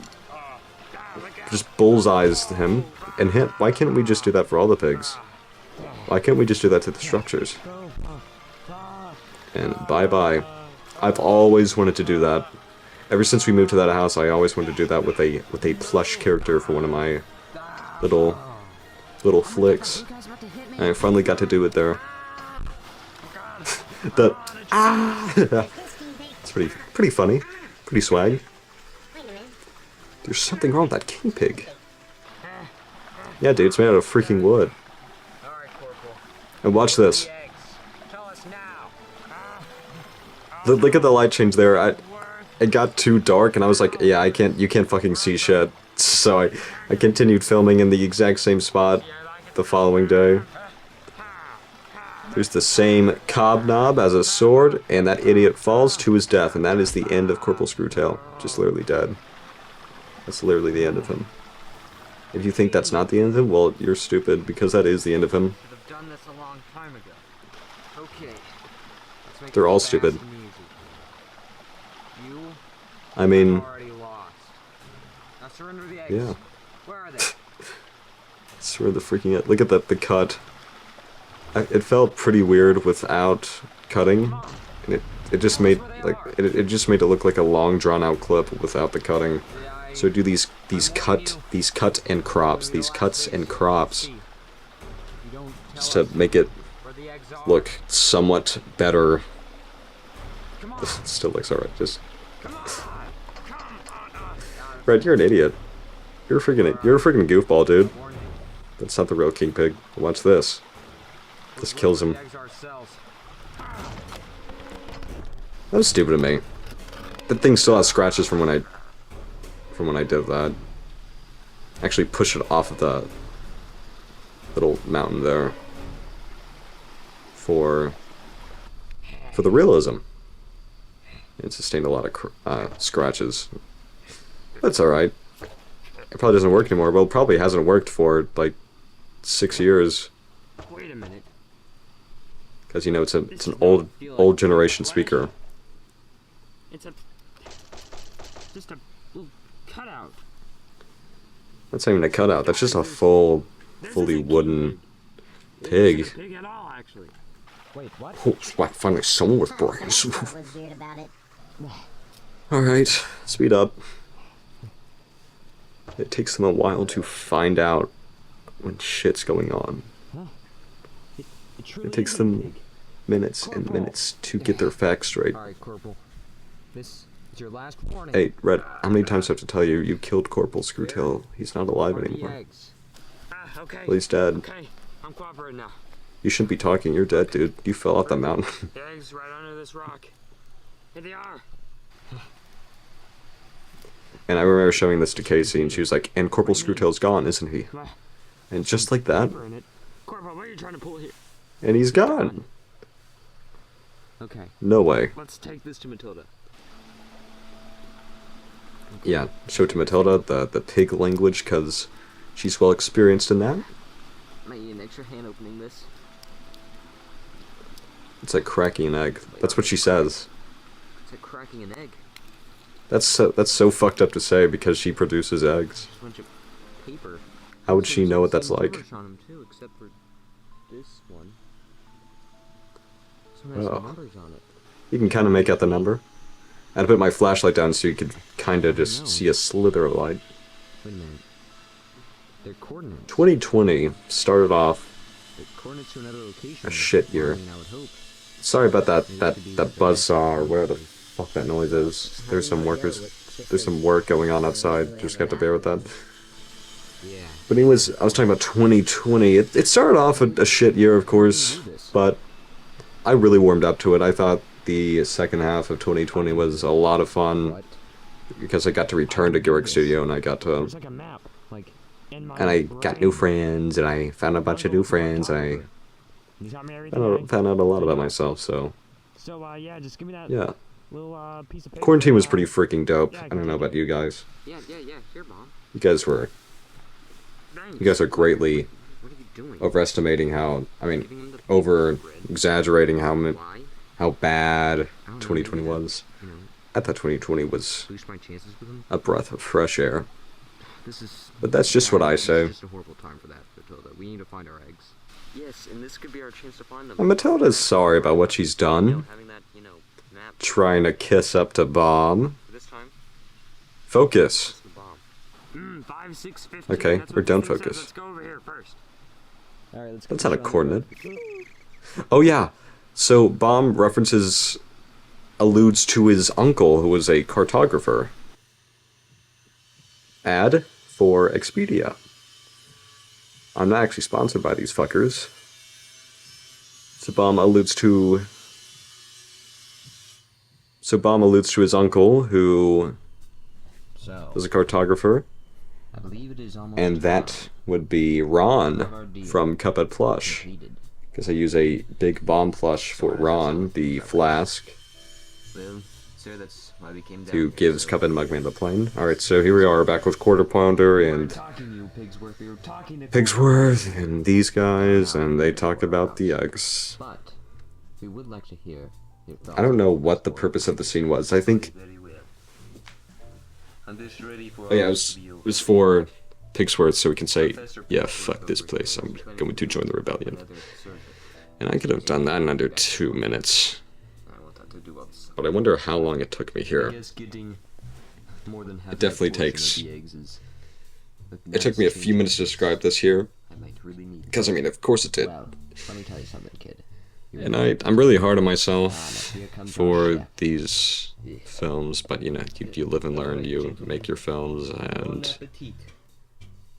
him and hit. Why can't we just do that for all the pigs? Why can't we just do that to the structures? And bye-bye. I've always wanted to do that. Ever since we moved to that house, I always wanted to do that with a plush character for one of my little flicks. And I finally got to do it there. It's pretty funny, pretty swag. There's something wrong with that king pig. Yeah, dude, it's made out of freaking wood. And watch this. Look at the light change there. It got too dark, and I was like, yeah, you can't fucking see shit. So I continued filming in the exact same spot the following day. There's the same cobnob as a sword, and that idiot falls to his death, and that is the end of Corporal Screwtail. Just literally dead. That's literally the end of him. If you think that's not the end of him, well, you're stupid, because that is the end of him. They're all stupid. I mean, yeah. Surrender the freaking it. Look at that, the cut. It felt pretty weird without cutting, and it just made it just made it look like a long drawn out clip without the cutting. So do these cuts and crops, just to make it look somewhat better. This still looks alright. Just Red, you're an idiot. You're a freaking goofball, dude. That's not the real king pig. Watch this. This kills him. That was stupid of me. That thing still has scratches from when I did that. Actually push it off of the little mountain there. For the realism. It sustained a lot of scratches. That's alright. It probably doesn't work anymore. Well, it probably hasn't worked for like 6 years. Wait a minute. Because, you know, it's an old generation speaker. It's just a little cutout. That's not even a cutout. That's just a fully wooden pig. It's not a pig at all, actually. Wait, what? Oh, finally someone with brains. Alright, speed up. It takes them a while to find out when shit's going on. It takes them minutes and minutes to get their facts straight. Alright, Corporal. This is your last warning. Hey, Red, how many times do I have to tell you, you killed Corporal Screwtail? He's not alive anymore. Okay. Well, he's dead. Okay, I'm cooperating now. You shouldn't be talking, you're dead, dude. You fell off the mountain. The eggs right under this rock. Here they are. And I remember showing this to Casey, and she was like, and Corporal Screwtail's gone, isn't he? And just like that, Corporal, what are you trying to pull here? and he's gone. Okay. No way. Let's take this to Matilda. Yeah, show it to Matilda, the pig language, because she's well experienced in that. Might need an extra hand opening this. It's like cracking an egg. That's what she says. It's like cracking an egg. That's so fucked up to say because she produces eggs. Just a bunch of paper. How would she know what that's like? Gibberish on 'em too, except for this one. This one has Oh. some numbers on it. You can kind of make out the number. I had to put my flashlight down so you could kind of No. just see a slither of light. Wait a minute. They're coordinates. 2020 started off They're coordinates to another location. a shit year. I mean, I would hope. Sorry about that buzzsaw or whatever the fuck that noise is. There's some work going on outside. Just have to bear with that. Yeah. But anyways, I was talking about 2020. It started off a shit year, of course, but I really warmed up to it. I thought the second half of 2020 was a lot of fun What? because I got to return to Gearverse Studio and I got to There's like a map, like in my and I got new brain. friends and I found a bunch of new friends and I You taught me everything. found out a lot about myself. So So yeah, just give me that yeah, little piece of paper. quarantine was pretty freaking dope. I don't know about you guys. Yeah. Here, Mom. You guys were Thanks. you guys are greatly What are you doing? overestimating how Giving him the over bread. exaggerating Why? how bad I don't know, 2020 maybe to, was. You know, I thought 2020 was boost my chances with him. a breath of fresh air. This is. But that's just what I say. It's just a horrible time for that, Matilda. We need to find our eggs. Yes, and this could be our chance to find them. And Matilda's sorry about what she's done, Having that, map trying to kiss up to Bomb. this time. Focus. It's the bomb. 5, 6, 15. Okay, That's we're what done this thing says. focus. Let's go over here first. Alright, let's go. That's not a coordinate. Oh yeah, so Bomb alludes to his uncle who was a cartographer. Ad for Expedia. I'm not actually sponsored by these fuckers. So Bomb alludes to his uncle who So, was a cartographer, I believe it is almost and that would be Ron from COPPA Plush. completed. Because I use a big bomb plush for Ron, the flask, Well, sir, that's why we came down who here, gives so- Cup and Mugman the plane. Alright, so here we are back with Quarter Pounder and Talking to you, Pigsworth. We were talking to Pigsworth and these guys, and they talked about the eggs. But we would like to hear your thoughts. I don't know what the purpose of the scene was. I think, Very well. I'm just ready for oh yeah, all it to be over. was for Pigsworth so we can say, yeah, fuck this place, I'm going to join the rebellion. Another survey. And I could have done that in under 2 minutes. I want that to do us. But I wonder how long it took me here. guess getting more than half It definitely that portion takes- of the eggs is It took me a few minutes to describe this here, I might really need. because I mean, of course it did. Well, let me tell you something, kid. And I'm really hard on Ah, myself here comes our for chef. these films, but you know, you live and learn, you make your films, and Appetit.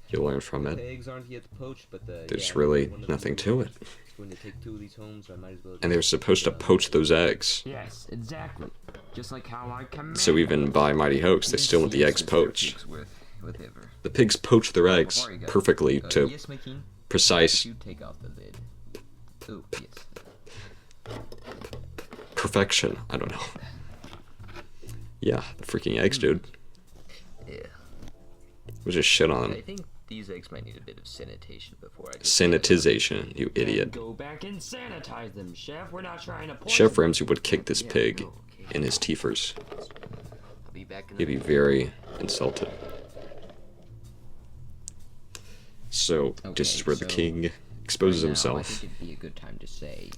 you learn from The it. eggs aren't yet poached, but There's yeah, really one of nothing them to it. is going to take 2 of these home, so I might as well. And they're supposed to poach those eggs. Yes, exactly. Just like how I command. So even by Mighty Hoax, they still want the eggs poached. Whatever. The pigs poach their eggs Before you go, perfectly to yes, my king. precise You take off the lid. Oh, yes. perfection. I don't know. Yeah, the freaking eggs, dude. Yeah. We just shit on I them. think these eggs might need a bit of sanitation before I get Sanitization, you idiot. Go back and sanitize them, Chef. We're not trying to poison Chef them. Ramsay would kick this pig in his teethers. I'll be back in He'd be very insulted. So, this is where the so king exposes Now, I himself. think it'd be a good time to say.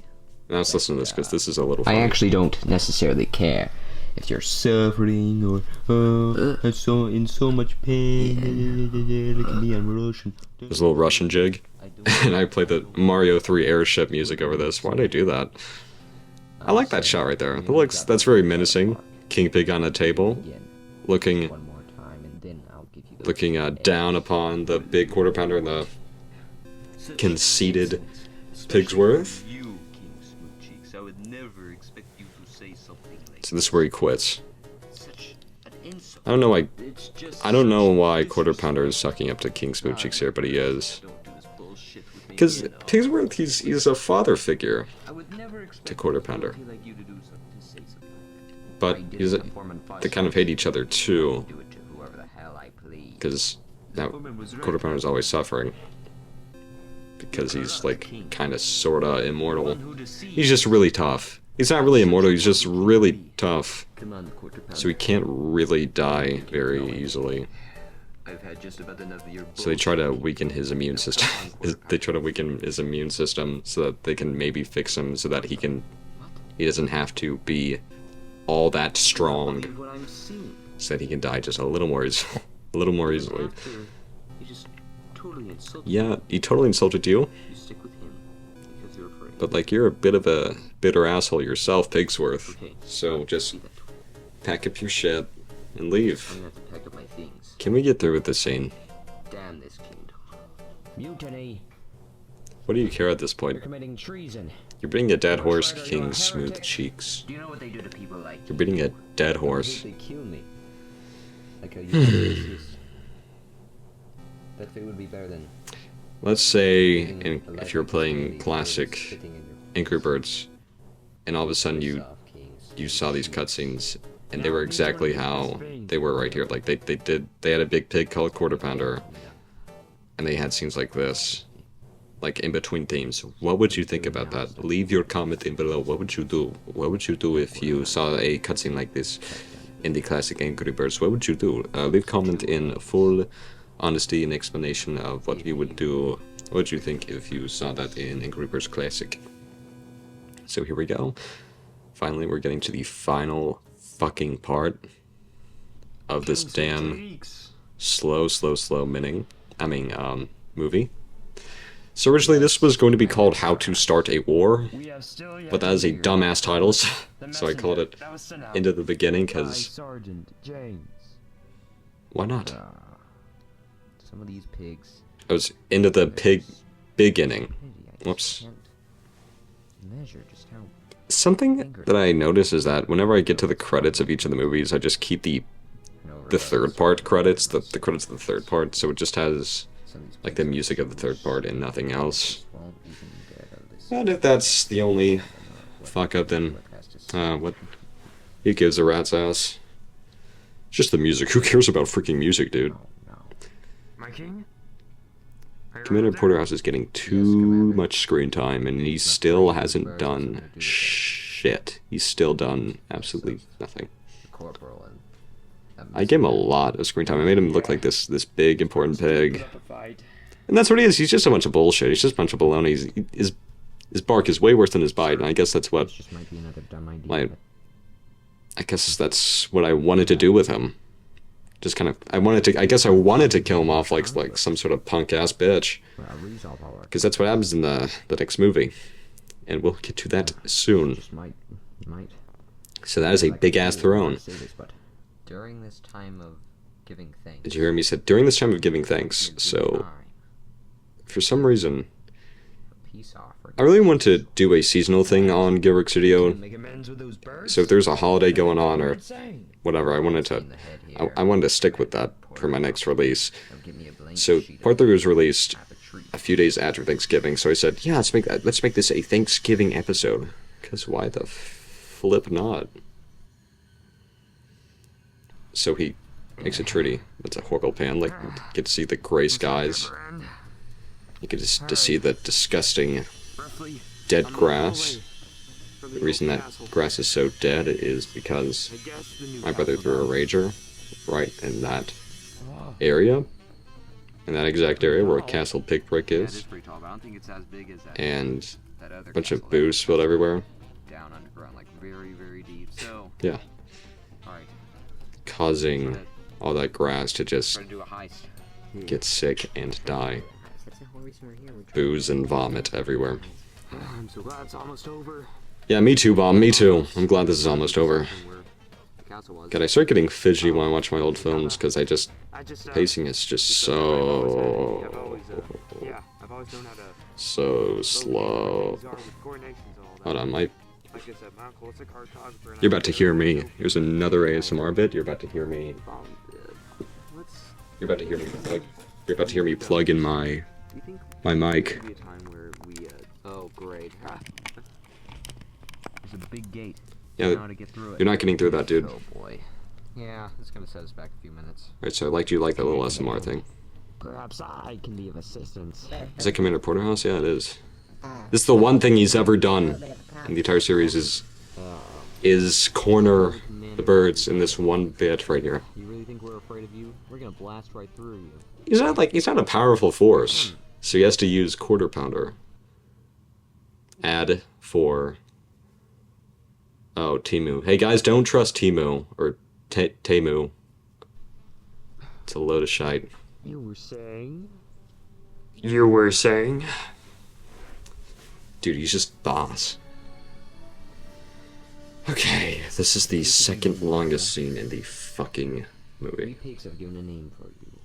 Now let's listen to this, because this is a little I funny. actually don't necessarily care if you're suffering or I'm so in so much pain. Look at me, I'm Russian. There's a little Russian jig. And I played the Mario 3 airship music over this. Why'd I do that? I like that shot right there. That's very menacing. King Pig on a table, Again, looking one more time, and then I'll give you. looking down upon the big quarter pounder and the conceited Pigsworth. You, King Smooth Cheeks, I would never expect you to say something like So this is where he quits. such an insult. I don't know why. It's just I don't know such why Quarter disrespect. Pounder is sucking up to King Smooth Cheeks here, but he is. Don't do this bullshit with me Because again, Pigsworth, he's a father figure, I would never expect to Quarter a Pounder. guilty like you to do something, to say something. but he's they kind of hate each other too, Do it to whoever the hell I please. because now Quarter Pounder's always suffering. because he's like kinda sorta immortal. He's just really tough. He's not really immortal, he's just really tough. Come on, quarter pounder. So he can't really die very easily. I've had just about enough of your So they try to weaken his immune system. They try to weaken his immune system so that they can maybe fix him so that he doesn't have to be all that strong. What I'm seeing. So that he can die just a little more easily. A little more easily. After you just totally insulted Yeah, he totally insulted you. you stick with him because you're afraid. But like, you're a bit of a bitter asshole yourself, Pigsworth. Okay. So just See that? pack up your shit and I'm leave. gonna have to pack up my things. Can we get through with this scene? Damn this kingdom. Mutiny. What do you care at this You're point? committing treason. You're beating a dead horse, King Smooth Cheeks. Do you know what they do to people like You're beating a dead I horse. think they kill me. Like how you insist. That fate would be better than Let's say living a life if you're like playing Israeli classic birds sitting in your Angry Birds, and all of a sudden you soft kings. saw these cutscenes, and they were exactly how they were right here. Like they had a big pig called Quarter Pounder, and they had scenes like this, like in between themes. What would you think about that? Leave your comment in below. What would you do? What would you do if you saw a cutscene like this in the classic Angry Birds? What would you do? Leave comment in full honesty and explanation of what you would do. What would you think if you saw that in Angry Birds Classic? So here we go. Finally, we're getting to the final fucking part of this damn slow movie. So originally this was going to be called How to Start a War, but that is a dumbass title, so I called it Into the Beginning, because Sergeant James. why not? Some of these pigs. I was into the beginning. Whoops. Measure just how Something that I notice is that whenever I get to the credits of each of the movies, I just keep the third part credits, the credits of the third part, so it just has like the music of the third part and nothing else. And if that's the only fuck up, then what? Who gives a rat's ass? It's just the music. Who cares about freaking music, dude? My king? Commander Porterhouse is getting too much screen time, and he still hasn't done shit. He's still done absolutely nothing. corporal and I gave him a lot of screen time. I made him look like this big important pig, and that's what he is. He's just a bunch of bullshit. He's just a bunch of baloney. His bark is way worse than his bite, and I guess that's what just might be another dumb idea. I guess that's what I wanted to do with him. Just kind of, I guess I wanted to kill him off like some sort of punk ass bitch, because that's what happens in the next movie, and we'll get to that soon. Just might. So that is a big ass throne. During this time of giving thanks. Did you hear me say during this time of giving thanks? So for some reason, Peace offering. I really want to do a seasonal thing on Gearverse Studio. So if there's a holiday going on or whatever, I wanted to stick with that for my next release. So part 3 was released a few days after Thanksgiving, so I said, yeah, let's make this a Thanksgiving episode, because why the flip not? So he makes a treaty. That's a horrible pan. Like, you get to see the gray skies. You get to see the disgusting dead grass. The reason that grass is so dead is because my brother threw a rager right in that area. In that exact area where Castle Pickbrick is. And a bunch of booze spilled everywhere. Down underground, like very, very deep. So, Yeah. alright, Causing all that grass to just trying to do a heist. get sick and die. That's the whole reason we're here. We're trying Booze and vomit everywhere. I'm so glad it's almost over. Yeah, me too, Bomb, me too. I'm glad this is almost over. God, I start getting fidgety when I watch my old films, because pacing is just so slow. Hold on, you're about to hear me. Here's another ASMR bit. You're about to hear me. You're about to hear me plug. You're about to hear me plug in my mic. Oh, great. There's a big gate. Yeah, I know how to get through it. you're not getting through that, dude. Oh boy. Yeah, it's gonna set us back a few minutes. Alright, so I liked you like that little SMR thing. Perhaps I can be of assistance. Is that Commander Porterhouse? Yeah, it is. This is the one thing he's ever done in the entire series is corner the birds in this one bit right here. You really think we're afraid of you? We're gonna blast right through you. He's not a powerful force, so he has to use quarter pounder. Add for. Oh, Timu. Hey guys, don't trust Timu or Temu. It's a load of shite. You were saying? You were saying? Dude, he's just boss. Okay, this is the second longest scene in the fucking We movie. pigs have given a name for you.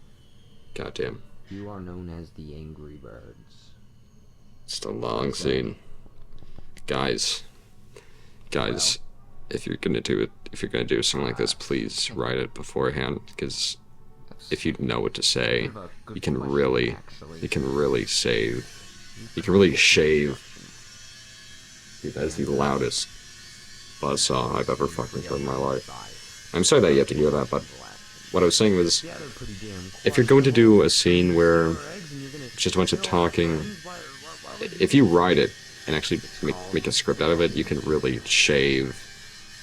Goddamn. You are known as the Angry Birds. It's a long scene. Guys, if you're gonna do something like this, please write it beforehand, because if you know what to say, you can really shave. Dude, that is the loudest buzzsaw I've ever fucking heard in my life. I'm sorry that you have to hear that, but what I was saying was, if you're going to do a scene where it's just a bunch of talking, if you write it and actually make a script out of it, you can really shave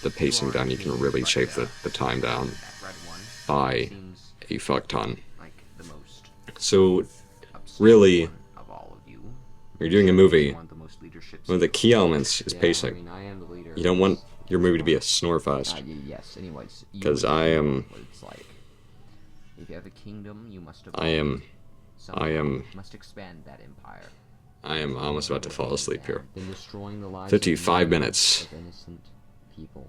the pacing down, you can really shave the time down by a fuck ton. So, really, when you're doing a movie, one of the key elements is pacing. You don't want your movie to be a snore fest. Yes, anyways. Because I am... It's like, if you have a kingdom, you must I am must expand that empire. I am almost about to fall asleep here. Then destroying the lives 55 of minutes. innocent people.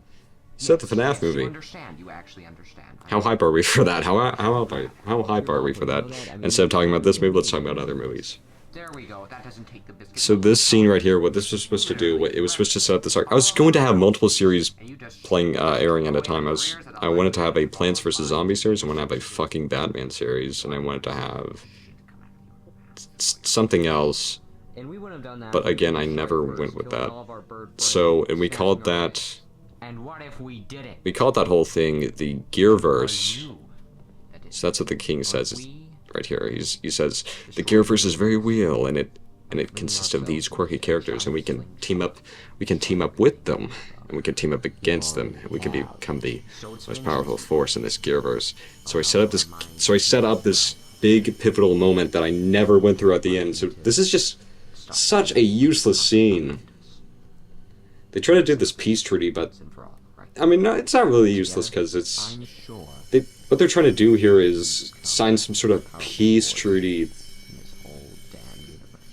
Set the FNAF movie. You actually understand. How hype are we for that? How hype are we for that? Instead of talking about this movie, let's talk about other movies. There we go. That doesn't take the biscuit. So this scene right here, what this was supposed to do, it was supposed to set up this arc. I was going to have multiple series playing, airing at a time. I wanted to have a Plants vs. Zombies series, I wanted to have a fucking Batman series, and I wanted to have something else. And we wouldn't have done that. But again, I never went with that. So, and we called that... And what if we did it? We called that whole thing the gearverse. So that's what the king says right here. He says the gearverse is very real, and it consists of these quirky characters, and we can team up with them, and we can team up against them, and we can become the most powerful force in this gearverse. So I set up this big pivotal moment that I never went through at the end. So this is just such a useless scene. They try to do this peace treaty, but I mean, no, it's not really useless because it's what they're trying to do here is sign some sort of peace treaty,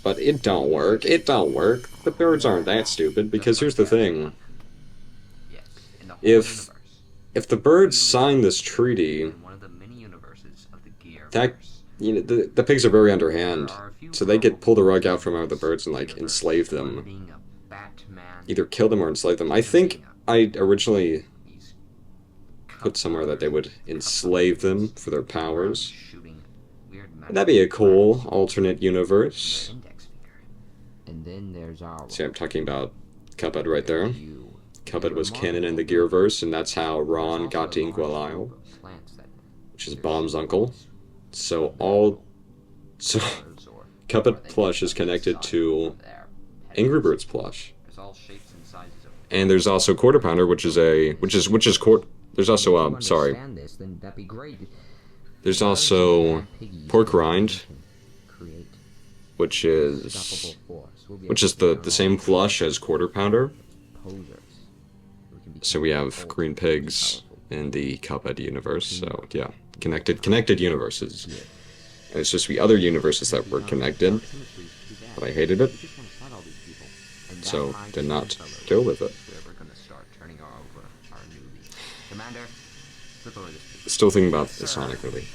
but it don't work. It don't work. The birds aren't that stupid, because here's the thing: if the birds sign this treaty, that the pigs are very underhand, so they could pull the rug out from under the birds and like enslave them. Either kill them or enslave them. I think I originally put somewhere that they would enslave them for their powers. That'd be a cool alternate universe. And then there's our... See, I'm talking about Cuphead right there. Cuphead was canon in the Gearverse, and that's how Ron got to Inkwell Isle, which is Bomb's uncle. So Cuphead Plush is connected to Angry Birds Plush. And there's also Quarter Pounder, there's also there's also Pork Rind, which is the same plush as Quarter Pounder. So we have green pigs in the Cuphead universe. So yeah, connected universes. And it's just the other universes that were connected, but I hated it, so did not go with it. Still thinking about the Sonic movie.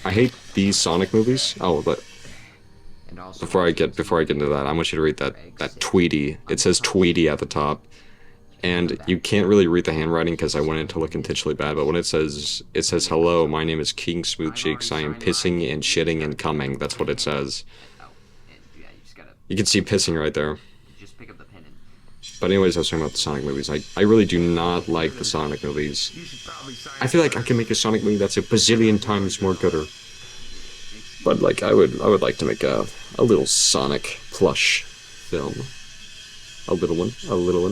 I hate these Sonic movies. Oh, but before I get into that, I want you to read that Tweety. It says Tweety at the top, and you can't really read the handwriting because I wanted it to look intentionally bad. But when it says hello, my name is King Smooth Cheeks. I am pissing and shitting and coming. That's what it says. You can see pissing right there. But anyways, I was talking about the Sonic movies. I really do not like the Sonic movies. I feel like I can make a Sonic movie that's a bazillion times more gooder. But like, I would like to make a little Sonic plush film. A little one.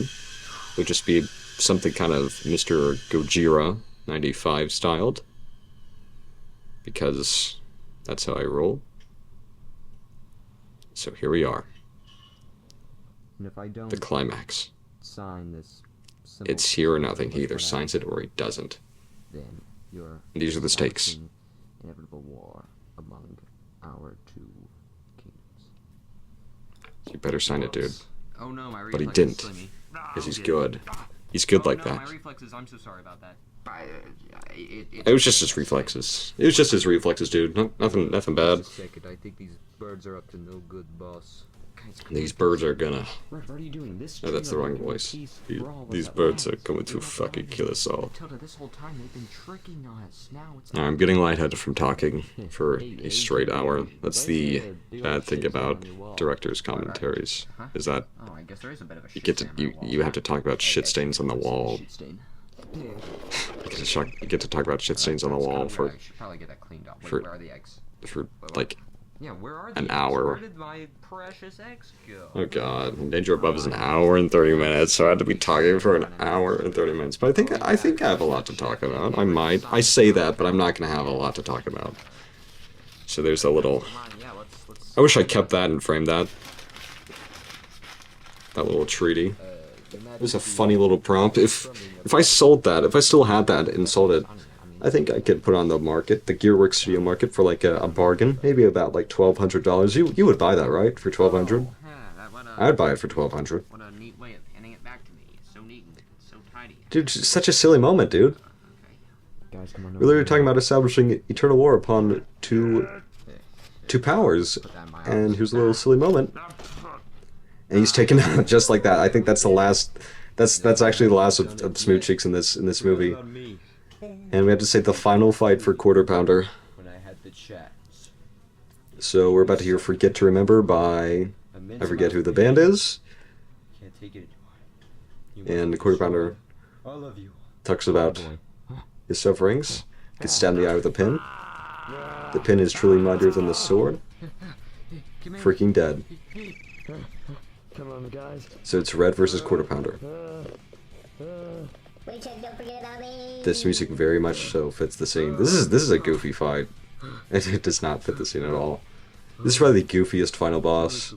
It would just be something kind of Mr. Gojira 95 styled. Because that's how I roll. So here we are. And if I don't The climax. sign this simple It's here or nothing. He either what I- signs it or he doesn't. then you're These are the stakes. establishing inevitable war among our two kingdoms. You better sign it, dude. Oh no, my But he reflexes didn't. slay me. Because he's good. He's good like Oh no, that. my reflexes, I'm so sorry about that. It was just his reflexes. It was just his reflexes, dude. Nothing bad. Second, I think these birds are up to no good, boss. These birds are gonna... Red, what are you doing? This No, that's the wrong voice. These birds are coming to fucking kill us all. Tilda, this whole time they've been tricking us. Now it's I'm getting lightheaded from talking for a straight hour. That's the bad thing about directors' commentaries. Is that Oh, I guess there is a bit of a you get to you have to talk about shit stains on the wall. You get to talk about shit stains on the wall I for should probably get that cleaned up. Wait, for- where are the eggs? like Yeah, where are an the hour. Where did my precious eggs go? Oh god, Danger Above is an hour and 30 minutes, so I had to be talking for an hour and 30 minutes. But I think I have a lot to talk about. I say that, but I'm not gonna have a lot to talk about. So there's a little. Come on, yeah, let's I wish I kept that and framed that. That little treaty. It was a funny little prompt. If I sold that, if I still had that and sold it, I think I could put on the market, the Gearworks Studio market, for like a bargain, maybe about like $1,200. You would buy that, right? For $1,200? I'd buy it for $1,200. What a neat way of handing it back to me. So neat and so tidy. Dude, it's such a silly moment, dude. Guys, come on. We're literally talking about establishing eternal war upon two powers, and here's a little silly moment, and he's taken out just like that. I think that's the last. That's actually the last of Smooth Cheeks in this movie. And we have to say the final fight for Quarter Pounder. When I had the chance. So we're about to hear "Forget to Remember" by I forget who the band is, Can't take it and Quarter Pounder all of you. talks about his sufferings. Gets stabbed in the eye with a pin. The pin is truly mightier than the sword. Freaking dead. Come on, guys. So it's Red versus Quarter Pounder. This music very much so fits the scene. This is a goofy fight. It does not fit the scene at all. This is probably the goofiest final boss.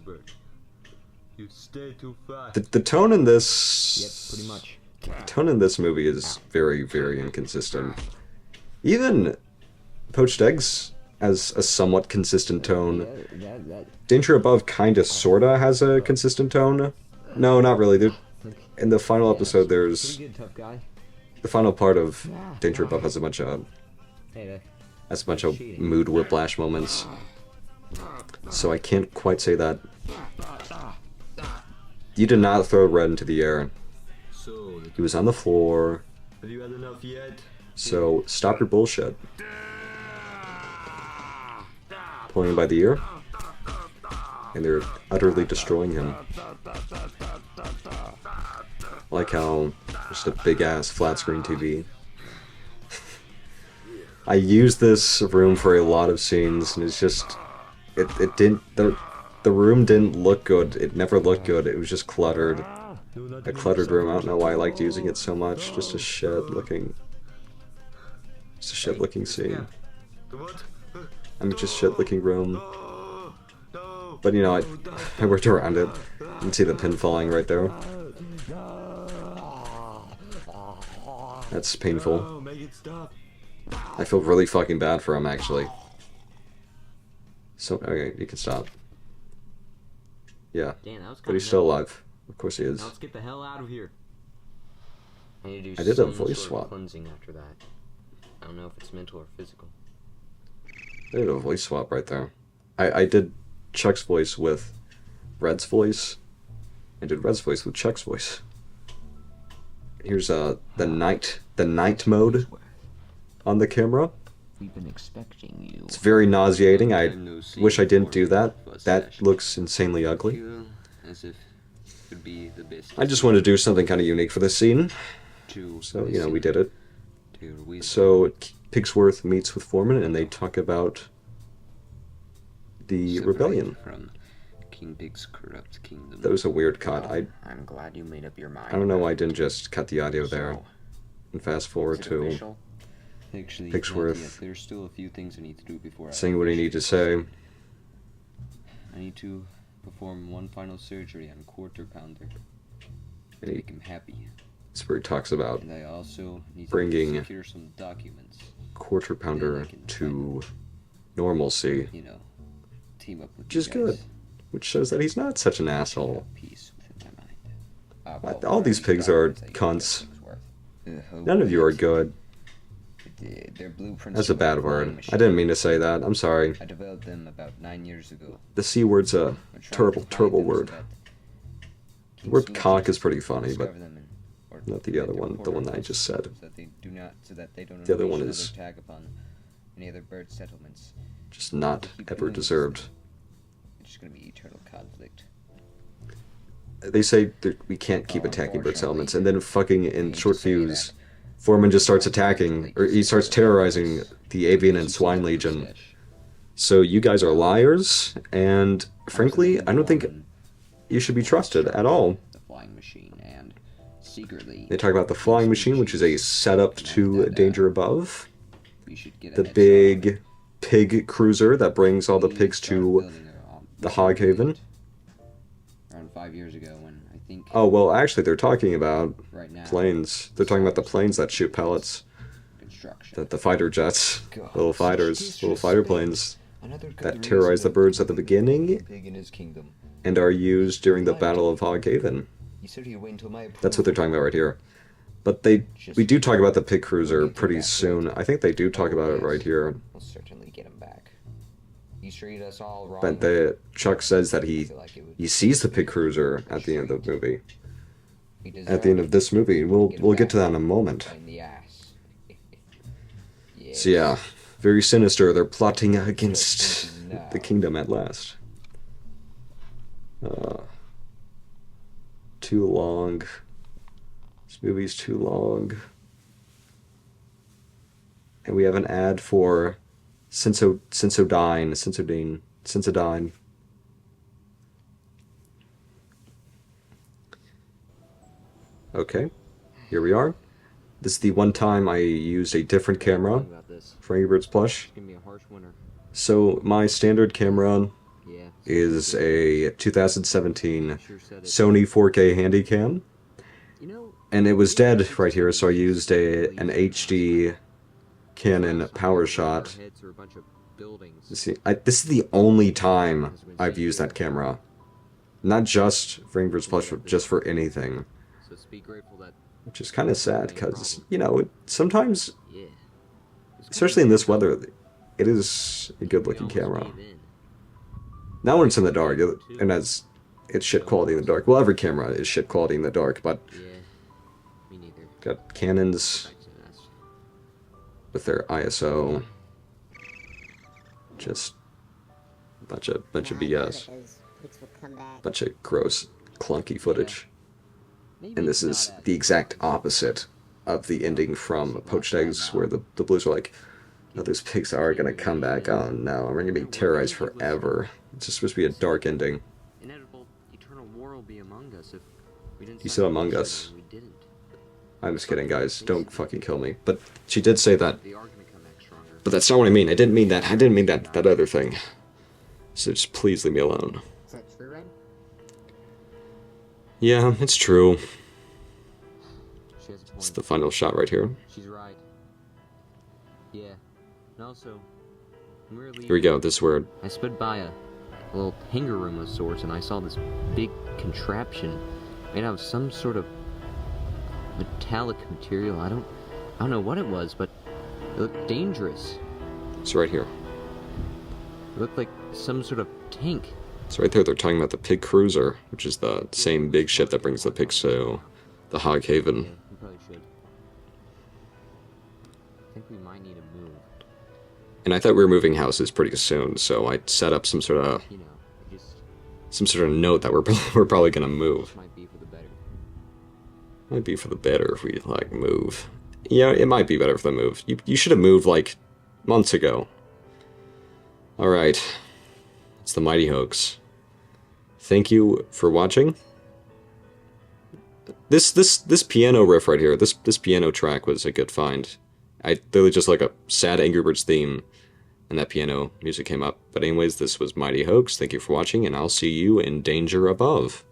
You stay too fast. The tone in this... Yep, pretty much. The tone in this movie is very, very inconsistent. Even Poached Eggs has a somewhat consistent tone. Danger Above kinda sorta has a consistent tone. No, not really. In the final episode, there's... Pretty good, tough guy. The final part of Danger Above has a bunch of Hey, mood whiplash moments. So I can't quite say that. You did not throw Red into the air. so He was on the floor. have you had enough yet? So stop your bullshit. Pulling him by the ear. And they're utterly destroying him. I like how just a big ass flat screen TV. I used this room for a lot of scenes, and it's just it didn't the room didn't look good. It never looked good. It was just cluttered. A cluttered room. I don't know why I liked using it so much. Just a shit looking scene. I mean, just shit looking room. But you know, I worked around it. You can see the pin falling right there. That's painful. Make it stop. I feel really fucking bad for him, actually. So, okay, you can stop. Yeah, Damn, that was but he's still alive. Of course he is. Now let's get the hell out of here. I need to do I did a some voice sort of swap. cleansing after that. I don't know if it's mental or physical. I did a voice swap right there. I did Chuck's voice with Red's voice. I did Red's voice with Chuck's voice. Here's the night mode on the camera. We've been expecting you. It's very nauseating. I wish I didn't do that. That looks insanely ugly. As if it would be the best. I just wanted to do something kind of unique for this scene. So, you know, we did it. So Pigsworth meets with Foreman and they talk about the rebellion. From King Pig's corrupt kingdom. That was a weird cut. I'm glad you made up your mind. I don't know why I didn't just cut the audio there and fast forward to Actually, Pigsworth there's still a few things I need to do before saying what he needs to say. I need to perform one final surgery on Quarter Pounder to And he, make him happy. that's where he talks about And I also need bringing to secure some documents. Quarter Pounder to normalcy, You know, team up with which is good, which shows that he's not such an asshole. Peace within my mind. All these pigs are cunts. None of you are good. Their blueprints. That's a bad word. I didn't mean to say that. I'm sorry. I developed them about 9 years ago. The C word's a terrible word. The word cock is pretty funny, but not the other one, the one that I just said. So that they don't The other one unleash is another tag upon any other bird settlements. just not ever deserved. It's just gonna be eternal conflict. They say that we can't keep attacking bird settlements, and then fucking in short fuse, Foreman just starts attacking, or he starts terrorizing the avian and swine legion. So you guys are liars, and frankly, I don't think you should be trusted at all. The flying machine and secretly. They talk about the flying machine, which is a setup to Danger Above. We should get The big pig cruiser that brings all the pigs to the Hog Haven. Around 5 years ago, when I think Oh, well, actually, they're talking about right now planes. They're talking about the planes that shoot pellets. construction. The fighter jets. Little fighters. Little fighter planes Another good that reason terrorize the to birds at the keep beginning Pig in his kingdom. and are used during the Battle of Hog Haven. He said he'd wait until my That's what they're talking about right here. But we do talk about the pig cruiser pretty soon. I think they do talk about it right here. We'll certainly get him back. He treated us all wrong. But Chuck says that he sees the pig cruiser at the end of the movie. At the end of this movie. We'll get to that in a moment. In the ass. So yeah, very sinister. They're plotting against the kingdom at last. Too long. This movie's too long. And we have an ad for Sensodyne. Okay, here we are. This is the one time I used a different camera About this. for Angry Birds Plush. It's gonna be a harsh winter. So my standard camera Yeah. is a 2017 Sure said it. Sony 4K Handycam, You know, and it was dead right here, so I used an HD Canon PowerShot. heads are a bunch of buildings. See, this is the only time I've used that camera. Not just for Angry Birds Plush, but just for anything. So let's be grateful that Which is kind of sad, because, you know, sometimes, yeah. especially in this weather, it is a good-looking camera. Now when it's in the dark, and it's shit quality in the dark. Well, every camera is shit quality in the dark, but Yeah. Me neither. got Canons with their ISO. Just bunch of BS. Bunch of gross, clunky footage. And this is the exact opposite of the ending from Poached Eggs, where the Blues are like, oh, those pigs are gonna come back. Oh no, we're gonna be terrorized forever. It's just supposed to be a dark ending. Inevitable eternal war will be among us if we didn't. You said Among Us. We didn't. I'm just kidding, guys. Don't fucking kill me. But she did say that. They are gonna come back stronger. But that's not what I mean. I didn't mean that. I didn't mean that other thing. So just please leave me alone. Is that true, Red? Yeah, it's true. She has a It's point. the final shot right here. She's right. Yeah. And also, when we were Here we go. This word. I sped by a little hangar room of sorts, and I saw this big contraption made out of some sort of metallic material. I don't know what it was, but it looked dangerous. It's right here. It looked like some sort of tank. So right there, they're talking about the pig cruiser, which is the same big ship that brings the pigs to the Hog Yeah, Haven. we probably should. I think we might need to move. And I thought we were moving houses pretty soon, so I set up some sort of You know, it just note that we're probably gonna move. might be for the better. Might be for the better if we like move. Yeah, it might be better for the move. You should have moved like months ago. All right, It's the Mighty Hoax. Thank you for watching. This piano riff right here, this piano track was a good find. I literally just like a sad Angry Birds theme, and that piano music came up. But anyways, this was Mighty Hoax. Thank you for watching, and I'll see you in danger above.